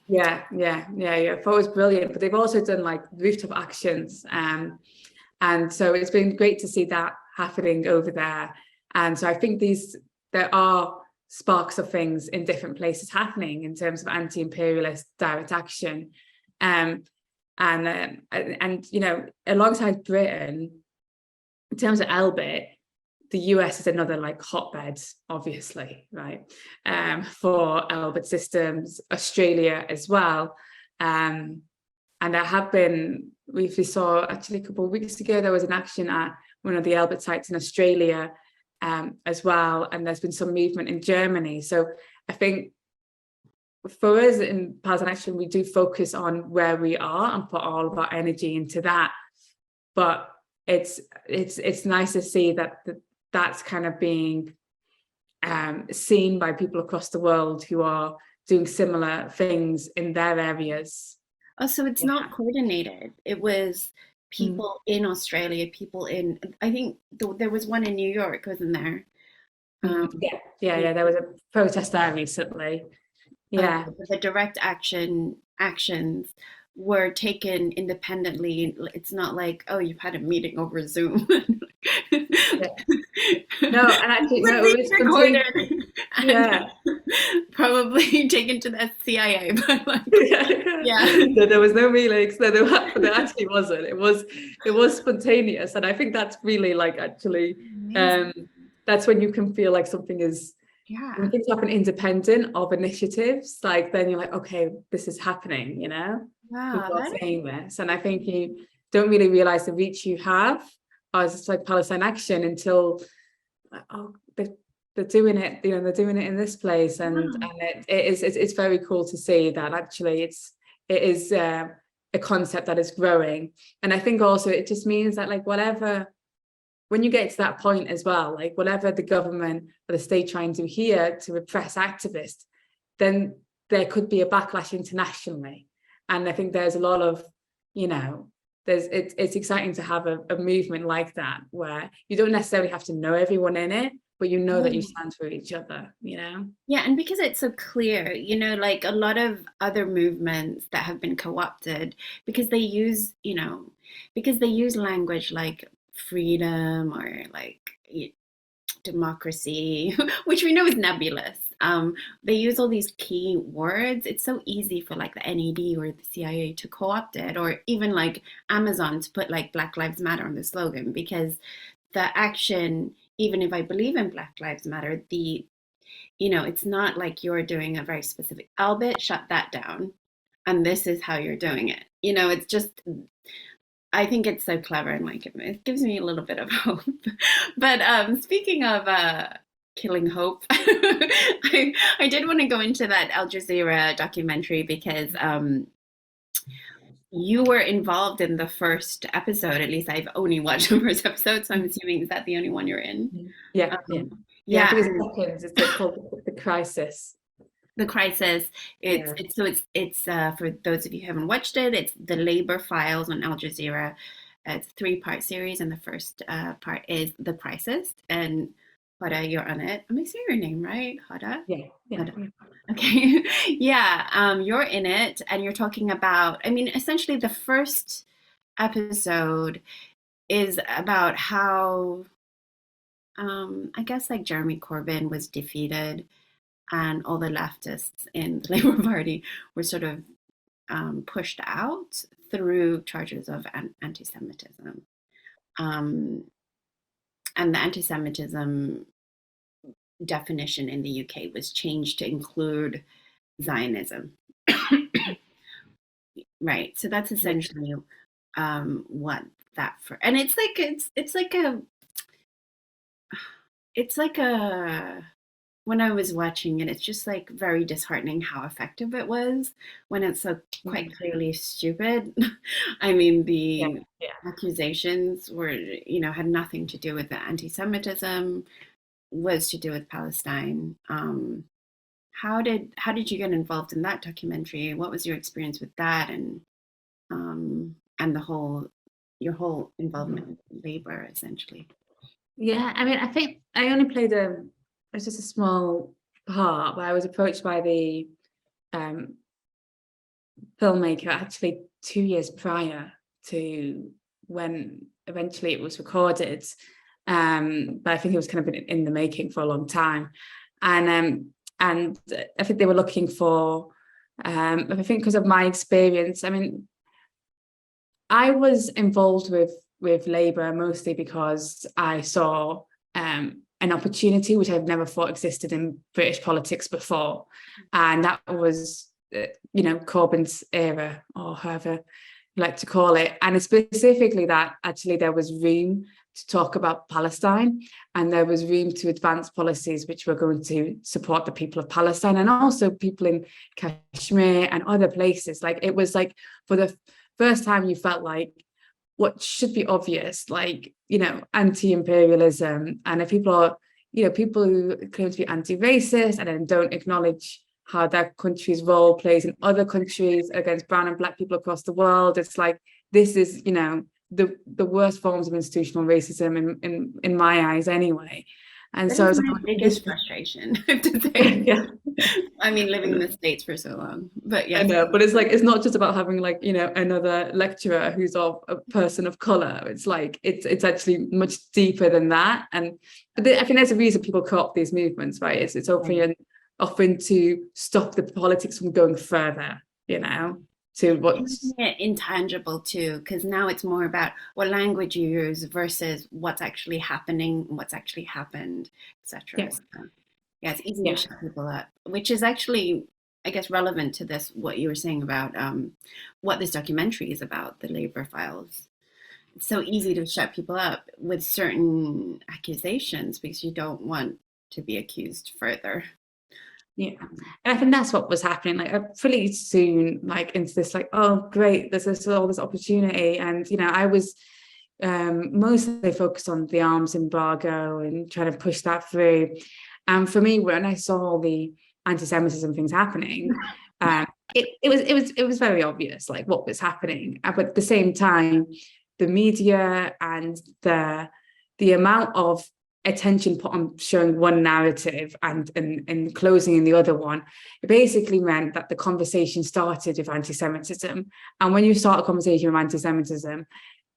Yeah. I thought it was brilliant. But they've also done like rooftop actions, and so it's been great to see that happening over there. And so I think there are sparks of things in different places happening in terms of anti-imperialist direct action. And you know, alongside Britain, in terms of Elbit, the US is another like hotbed, obviously, right? For Elbit Systems, Australia as well. And there have been, we saw actually a couple of weeks ago, there was an action at one of the Elbit sites in Australia as well. And there's been some movement in Germany. So I think for us in Palestine Action, we do focus on where we are and put all of our energy into that. But it's nice to see that that's kind of being seen by people across the world who are doing similar things in their areas. Oh, so it's not coordinated. It was people in Australia, people in, I think there was one in New York, wasn't there? Yeah, there was a protest there recently. Yeah. The direct actions were taken independently. It's not like, oh, you've had a meeting over Zoom. No, and actually, no, it was recorded. Yeah, probably taken to the CIA. But like, yeah. No, there was no meetings. No, there actually wasn't. It was spontaneous, and I think that's really like actually, that's when you can feel like something is. Yeah. When things happen independent of initiatives, like then you're like, okay, this is happening, you know? Wow, people are saying this. And I think you don't really realize the reach you have as like Palestine Action until, oh, they're doing it, you know, they're doing it in this place. And it's very cool to see that actually it is a concept that is growing. And I think also it just means that like when you get to that point as well, like whatever the government or the state try and do here to repress activists, then there could be a backlash internationally. And I think there's a lot of, you know, it's exciting to have a movement like that where you don't necessarily have to know everyone in it, but you know that you stand for each other, you know? Yeah, and because it's so clear, you know, like a lot of other movements that have been co-opted because they use, you know, because they use language like freedom or like democracy, which we know is nebulous. They use all these key words. It's so easy for like the NED or the CIA to co-opt it, or even like Amazon to put like Black Lives Matter on the slogan, because the action, even if I believe in Black Lives Matter, you know, it's not like you're doing a very specific, Elbit, shut that down. And this is how you're doing it. You know, it's just, I think it's so clever and like it gives me a little bit of hope. But speaking of killing hope, I did want to go into that Al Jazeera documentary because you were involved in the first episode. At least I've only watched the first episode, so I'm assuming is that the only one you're in? Yeah. I think it's called The Crisis. The Crisis. It's for those of you who haven't watched it, it's the labor files on Al Jazeera. It's a 3-part series, and the first part is The Crisis. And Huda, you're on it. Am I saying your name right? Huda? Yeah. Huda. Okay. Yeah. You're in it, and you're talking about, I mean, essentially the first episode is about how I guess like Jeremy Corbyn was defeated and all the leftists in the Labour Party were sort of pushed out through charges of anti-Semitism. And the anti-Semitism definition in the UK was changed to include Zionism. Right. So that's essentially what that for. And it's like a when I was watching it, it's just like very disheartening how effective it was when it's so quite clearly stupid. I mean, the accusations were, you know, had nothing to do with the anti-Semitism, was to do with Palestine. How did you get involved in that documentary? What was your experience with that, and your whole involvement in labor, essentially? Yeah, I mean, I think I only played it was just a small part, but I was approached by the filmmaker actually 2 years prior to when eventually it was recorded. but I think it was kind of been in the making for a long time. And I think they were looking for, I think because of my experience, I mean, I was involved with Labour mostly because I saw an opportunity which I've never thought existed in British politics before, and that was, Corbyn's era, or however you like to call it, and specifically that actually there was room to talk about Palestine, and there was room to advance policies which were going to support the people of Palestine and also people in Kashmir and other places. Like, it was like for the first time you felt like what should be obvious, like, anti-imperialism, and if people are, people who claim to be anti-racist and then don't acknowledge how their country's role plays in other countries against brown and black people across the world, it's like, this is, the worst forms of institutional racism in my eyes anyway. And that so is it's my biggest frustration, I have to say. yeah. I mean, living in the States for so long, but yeah. I know, but it's like, it's not just about having like, another lecturer who's of a person of color. It's like, it's actually much deeper than that. And but I think there's a reason people co-opt these movements, right? It's often to stop the politics from going further, to what's intangible too, because now it's more about what language you use versus what's actually happening, what's actually happened, etc. yeah. So, yeah, it's easy Yeah. to shut people up, which is actually, I guess, relevant to this, what you were saying about what this documentary is about, the Labour files. It's so easy to shut people up with certain accusations because you don't want to be accused further. Yeah, and I think that's what was happening. Like, pretty soon, like, into this, like, oh great, there's all this opportunity, and I was mostly focused on the arms embargo and trying to push that through. And for me, when I saw all the anti-Semitism things happening, it was very obvious, like, what was happening. But at the same time, the media and the amount of attention put on showing one narrative and closing in the other one, it basically meant that the conversation started with anti-Semitism. And when you start a conversation with anti-Semitism,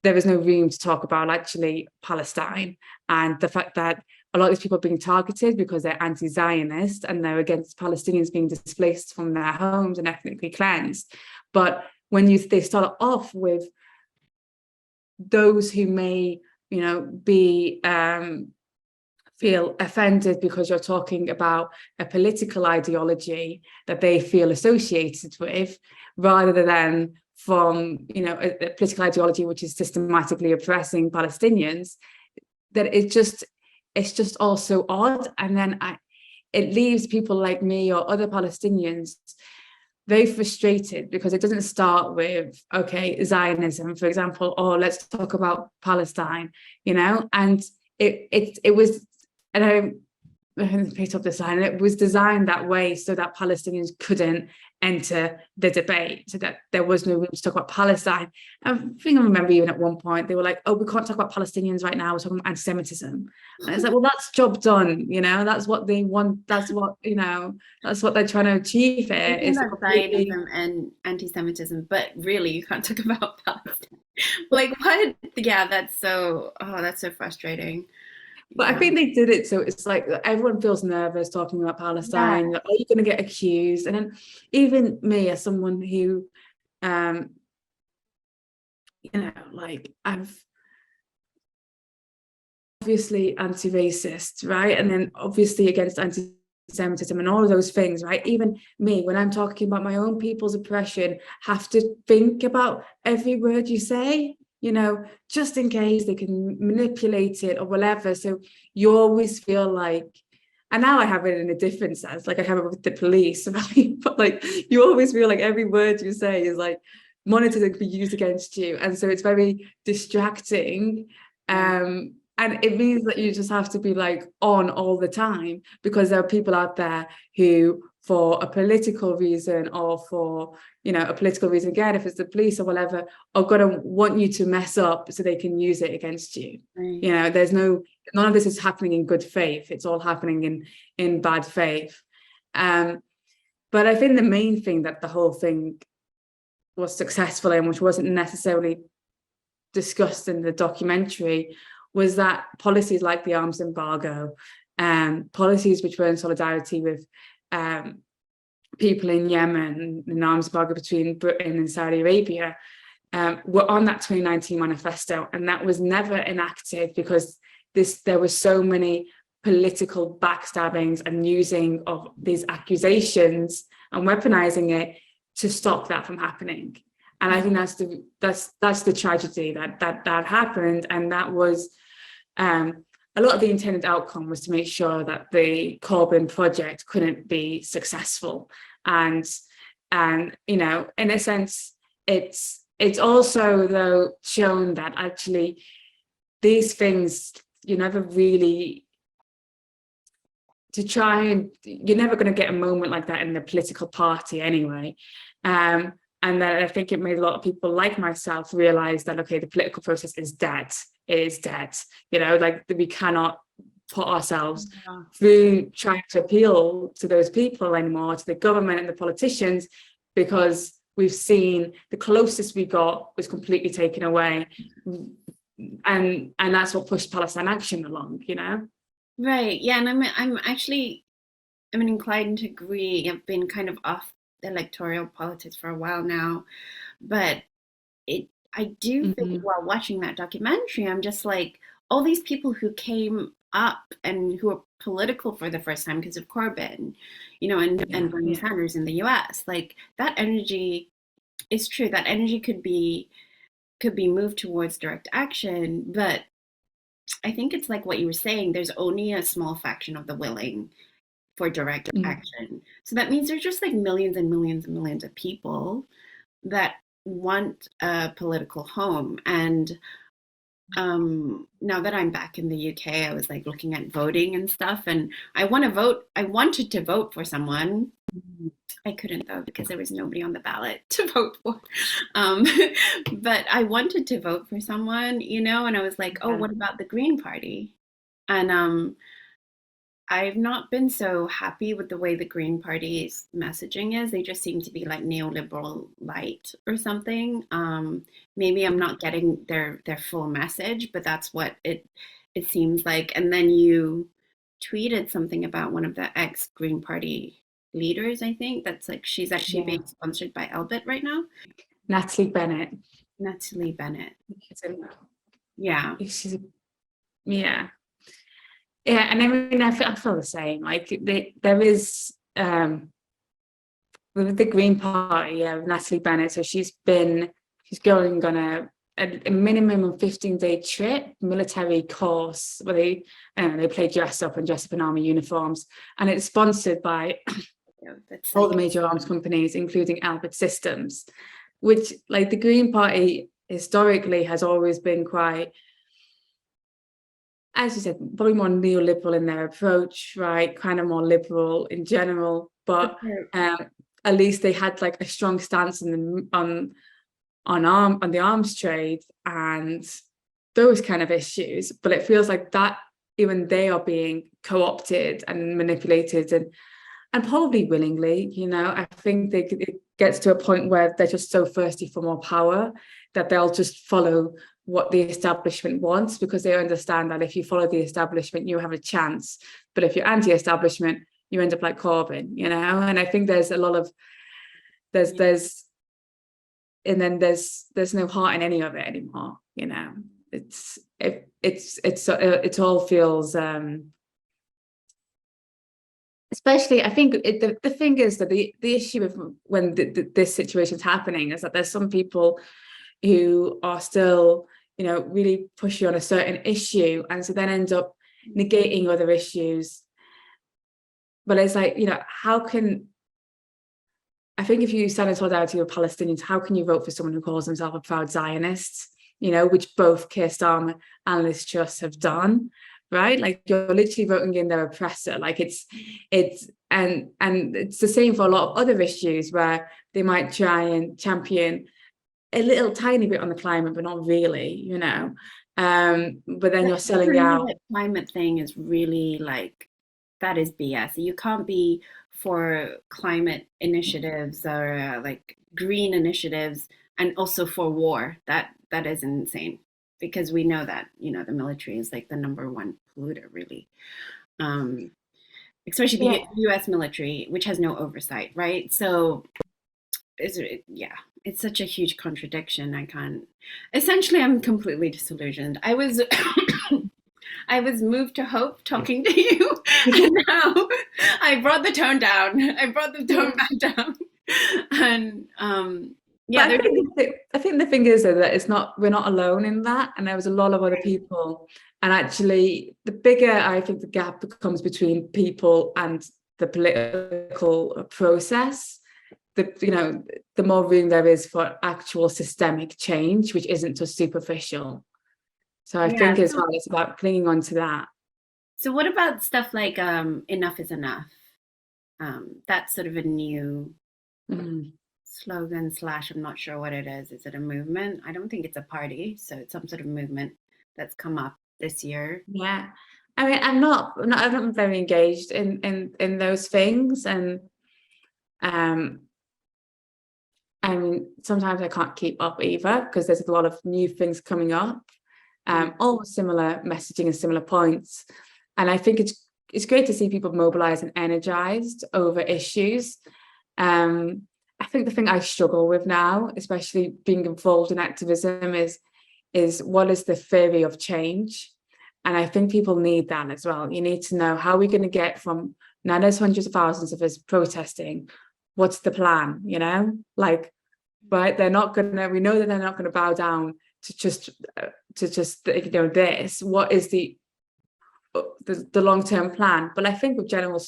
there is no room to talk about actually Palestine and the fact that a lot of these people are being targeted because they're anti-Zionist and they're against Palestinians being displaced from their homes and ethnically cleansed. But when they start off with those who may, be feel offended because you're talking about a political ideology that they feel associated with, rather than from, a political ideology which is systematically oppressing Palestinians, that it's just also odd. And then it leaves people like me or other Palestinians very frustrated because it doesn't start with, okay, Zionism, for example, or let's talk about Palestine, and it was, and I picked up this line, it was designed that way so that Palestinians couldn't enter the debate, so that there was no room to talk about Palestine. I think I remember even at one point they were like, oh, we can't talk about Palestinians right now, we're talking about anti-Semitism. And it's like, well, that's job done, that's what they want, that's what they're trying to achieve here. It's about Zionism and anti-Semitism, but really you can't talk about Palestine. Like, what? Yeah, that's so frustrating. But I think they did it so it's like everyone feels nervous talking about Palestine. Like, are you going to get accused? And then even me, as someone who, like, I've obviously anti-racist, right? And then obviously against anti-Semitism and all of those things, right? Even me, when I'm talking about my own people's oppression, have to think about every word you say, just in case they can manipulate it or whatever. So you always feel like, and now I have it in a different sense, like I have it with the police, right? But like, you always feel like every word you say is like monitored and be used against you. And so it's very distracting. And it means that you just have to be like on all the time, because there are people out there who, for a political reason or for, a political reason, again, if it's the police or whatever, are going to want you to mess up so they can use it against you. Right. There's none of this is happening in good faith. It's all happening in bad faith. But I think the main thing that the whole thing was successful in, which wasn't necessarily discussed in the documentary, was that policies like the arms embargo, policies which were in solidarity with people in Yemen, an arms embargo between Britain and Saudi Arabia, were on that 2019 manifesto, and that was never enacted because there were so many political backstabbings and using of these accusations and weaponizing it to stop that from happening. And I think that's the tragedy that happened, and that was a lot of the intended outcome was to make sure that the Corbyn project couldn't be successful. And you know, in a sense, it's also though shown that actually these things you're never really to try, and you're never going to get a moment like that in the political party anyway. And then I think it made a lot of people like myself realize that, okay, the political process is dead. It is dead. You know, like we cannot put ourselves through trying to appeal to those people anymore, to the government and the politicians, because we've seen the closest we got was completely taken away. And that's what pushed Palestine Action along, you know? Right. Yeah. And I'm actually, I'm inclined to agree. I've been kind of off electoral politics for a while now, but I do think while watching that documentary, I'm just like, all these people who came up and who are political for the first time because of Corbyn, you know, and Bernie Sanders in the US, like that energy is true. That energy could be moved towards direct action, but I think it's like what you were saying, there's only a small faction of the willing for direct action. So that means there's just like millions and millions and millions of people that want a political home. And now that I'm back in the UK, I was like looking at voting and stuff, and I wanted to vote for someone. I couldn't though because there was nobody on the ballot to vote for. But I wanted to vote for someone, you know, and I was like, oh, what about the Green Party? And I've not been so happy with the way the Green Party's messaging is. They just seem to be like neoliberal light or something. Maybe I'm not getting their full message, but that's what it seems like. And then you tweeted something about one of the ex-Green Party leaders, I think. That's like she's actually being sponsored by Elbit right now. Natalie Bennett. Yeah. Yeah, and I mean, I feel the same. Like there is with the Green Party, with Natalie Bennett. So she's going on a minimum of 15-day trip, military course where they play dress up in army uniforms, and it's sponsored by all the major arms companies, including Elbit Systems, which, like, the Green Party historically has always been quite, as you said, probably more neoliberal in their approach, right? Kind of more liberal in general, but at least they had like a strong stance on the arms trade and those kind of issues. But it feels like that even they are being co-opted and manipulated, and probably willingly. You know, I think it gets to a point where they're just so thirsty for more power that they'll just follow what the establishment wants, because they understand that if you follow the establishment, you have a chance. But if you're anti-establishment, you end up like Corbyn, you know? And I think there's a lot of, there's no heart in any of it anymore, you know? It all feels, especially, I think the thing is that the issue of when this situation's happening is that there's some people who are still, you know, really pushy on a certain issue, and so then end up negating other issues. But it's like, you know, I think if you stand in solidarity with Palestinians, how can you vote for someone who calls himself a proud Zionist, you know, which both Keir Starmer and Liz Truss have done, right? Like, you're literally voting in their oppressor. Like, and it's the same for a lot of other issues where they might try and champion a little tiny bit on the climate, but not really, you know. But then you're selling out. The climate thing is really like, that is BS. You can't be for climate initiatives or like green initiatives and also for war. That is insane. because we know that, the military is like the number one polluter, really. Um, Especially Yeah. the US military, which has no oversight, right? So yeah, it's such a huge contradiction. I can't. Essentially, I'm completely disillusioned. I was I was moved to hope talking to you, and now I brought the tone down. I brought the tone back down, and yeah, But there's. I think the thing is though, that we're not alone in that, and there was a lot of other people. And actually, the bigger I think the gap becomes between people and the political process, the more room there is for actual systemic change, which isn't just superficial. So I Yeah. think as well, it's about clinging on to that. So what about stuff like enough is enough? That's sort of a new Mm. slogan slash, I'm not sure what it is. Is it a movement? I don't think it's a party, so it's some sort of movement that's come up this year. Yeah. I mean, I'm not very engaged in those things, and um I mean, sometimes I can't keep up either because there's a lot of new things coming up, all with similar messaging and similar points. And I think it's great to see people mobilized and energized over issues. I think the thing I struggle with now, especially being involved in activism, is what is the theory of change? And I think people need that as well. You need to know, how are we going to get from now there's hundreds of thousands of us protesting? What's the plan? Like, right? We know that they're not gonna bow down to just this. What is the long-term plan? But I think with general,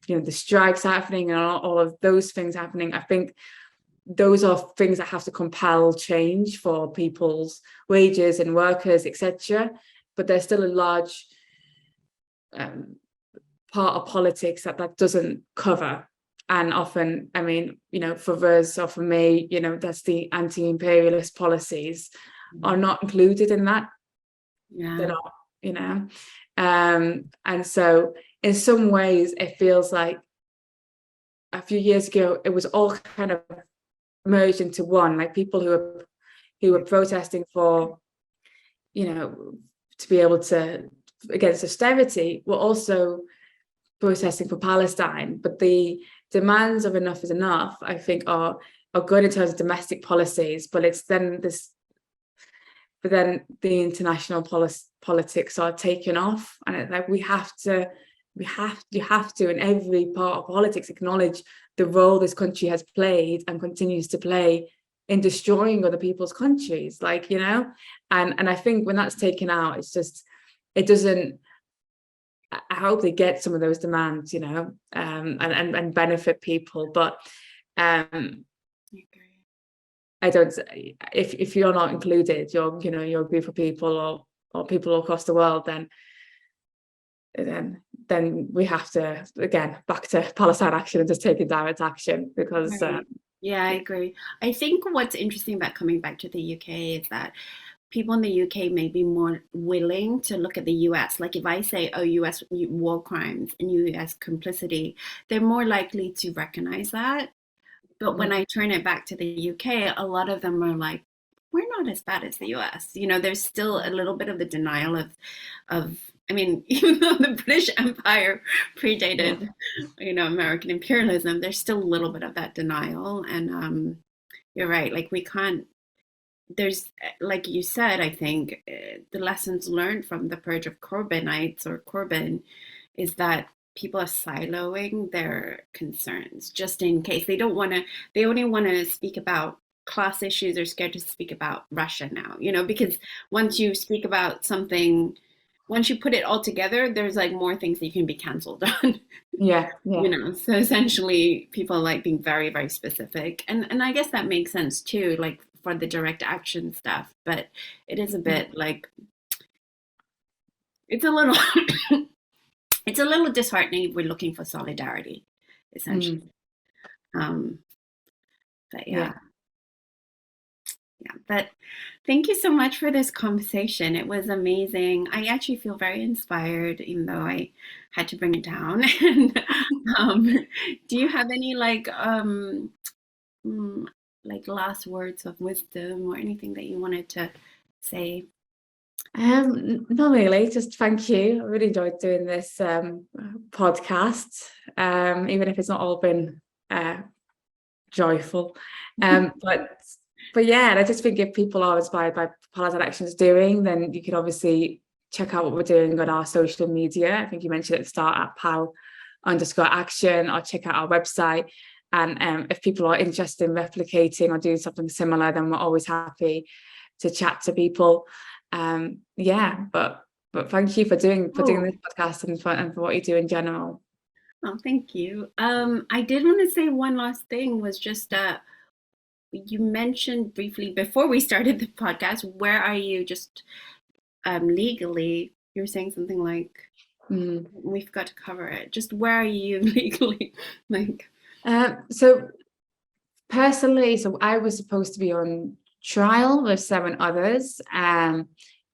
the strikes happening and all of those things happening, I think those are things that have to compel change for people's wages and workers, etc. But there's still a large part of politics that doesn't cover. And often, I mean, for us or for me, that's the anti-imperialist policies are not included in that. Yeah. They're not, and so in some ways it feels like a few years ago it was all kind of merged into one, like people who were protesting for, to be able to, against austerity, were also protesting for Palestine. But the demands of enough is enough, I think, are good in terms of domestic policies, but it's then the international politics are taken off, and it's like you have to in every part of politics acknowledge the role this country has played and continues to play in destroying other people's countries, and I think when that's taken out, it's just, it doesn't. I hope they get some of those demands, and benefit people. But I don't. If you're not included, your group of people or people across the world, then we have to, again, back to Palestine Action and just taking direct action, because Right. Yeah, I agree. I think what's interesting about coming back to the UK is that people in the UK may be more willing to look at the US. Like if I say, oh, US war crimes and US complicity, they're more likely to recognize that. But when I turn it back to the UK, a lot of them are like, we're not as bad as the US. There's still a little bit of the denial of I mean, even though the British Empire predated, American imperialism, there's still a little bit of that denial. And you're right, like we can't, there's, like you said, I think the lessons learned from the purge of Corbynites or Corbyn is that people are siloing their concerns just in case. They only want to speak about class issues. They're scared to speak about Russia now, because once you speak about something, once you put it all together, there's like more things that you can be canceled on. yeah. So essentially people like being very, very specific. And I guess that makes sense too, like for the direct action stuff, but it is a bit like, it's a little it's a little disheartening if we're looking for solidarity, essentially. Um, but yeah. But thank you so much for this conversation. It was amazing. I actually feel very inspired, even though I had to bring it down. And do you have any like last words of wisdom or anything that you wanted to say? Not really, just thank you. I really enjoyed doing this podcast, even if it's not all been joyful. But yeah, and I just think if people are inspired by Palestine Action's doing, then you can obviously check out what we're doing on our social media. I think you mentioned at the start at pal_action, or check out our website. And if people are interested in replicating or doing something similar, then we're always happy to chat to people. Yeah, but thank you for doing this podcast and for what you do in general. Oh, thank you. I did want to say one last thing, was just you mentioned briefly before we started the podcast, where are you just legally? You were saying something like, we forgot to cover it. Just where are you legally? Like, so personally, so I was supposed to be on trial with 7 others,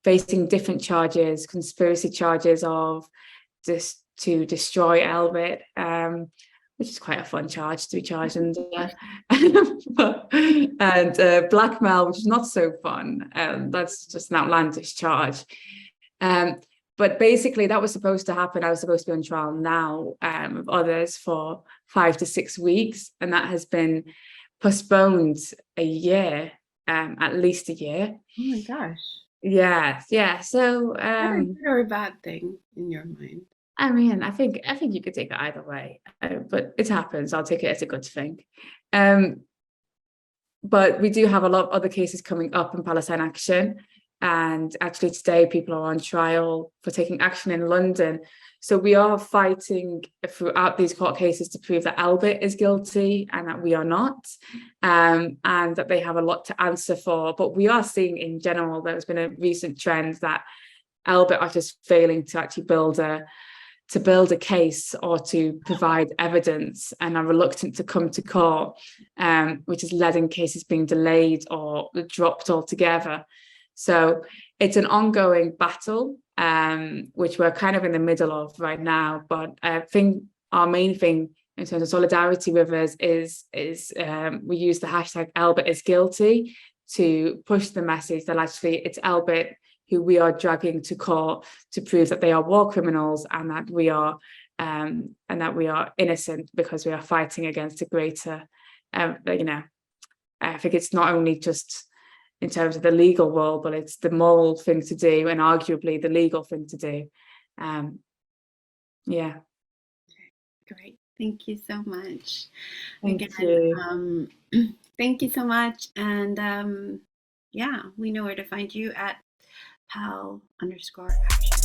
facing different charges, conspiracy charges of just to destroy Elbit, which is quite a fun charge to be charged under, and blackmail, which is not so fun. That's just an outlandish charge. But basically, that was supposed to happen. I was supposed to be on trial now with others for 5 to 6 weeks, and that has been postponed a year, at least a year. oh my gosh. Yeah. So, Is that a good or a bad thing in your mind? I mean, I think you could take it either way, but it happens. I'll take it as a good thing. But we do have a lot of other cases coming up in Palestine Action. And actually today people are on trial for taking action in London. So we are fighting throughout these court cases to prove that Elbit is guilty and that we are not, and that they have a lot to answer for. But we are seeing in general, there's been a recent trend that Elbit are just failing to actually build a case or to provide evidence, and are reluctant to come to court, which has led in cases being delayed or dropped altogether. So it's an ongoing battle, which we're kind of in the middle of right now. But I think our main thing in terms of solidarity with us is we use the hashtag Elbit is guilty to push the message that actually it's Elbit who we are dragging to court to prove that they are war criminals, and that we are innocent because we are fighting against a greater, I think it's not only just in terms of the legal world, but it's the moral thing to do, and arguably the legal thing to do. Yeah. Great. Thank you so much. Thank you. Thank you so much. And yeah, we know where to find you at pal_action.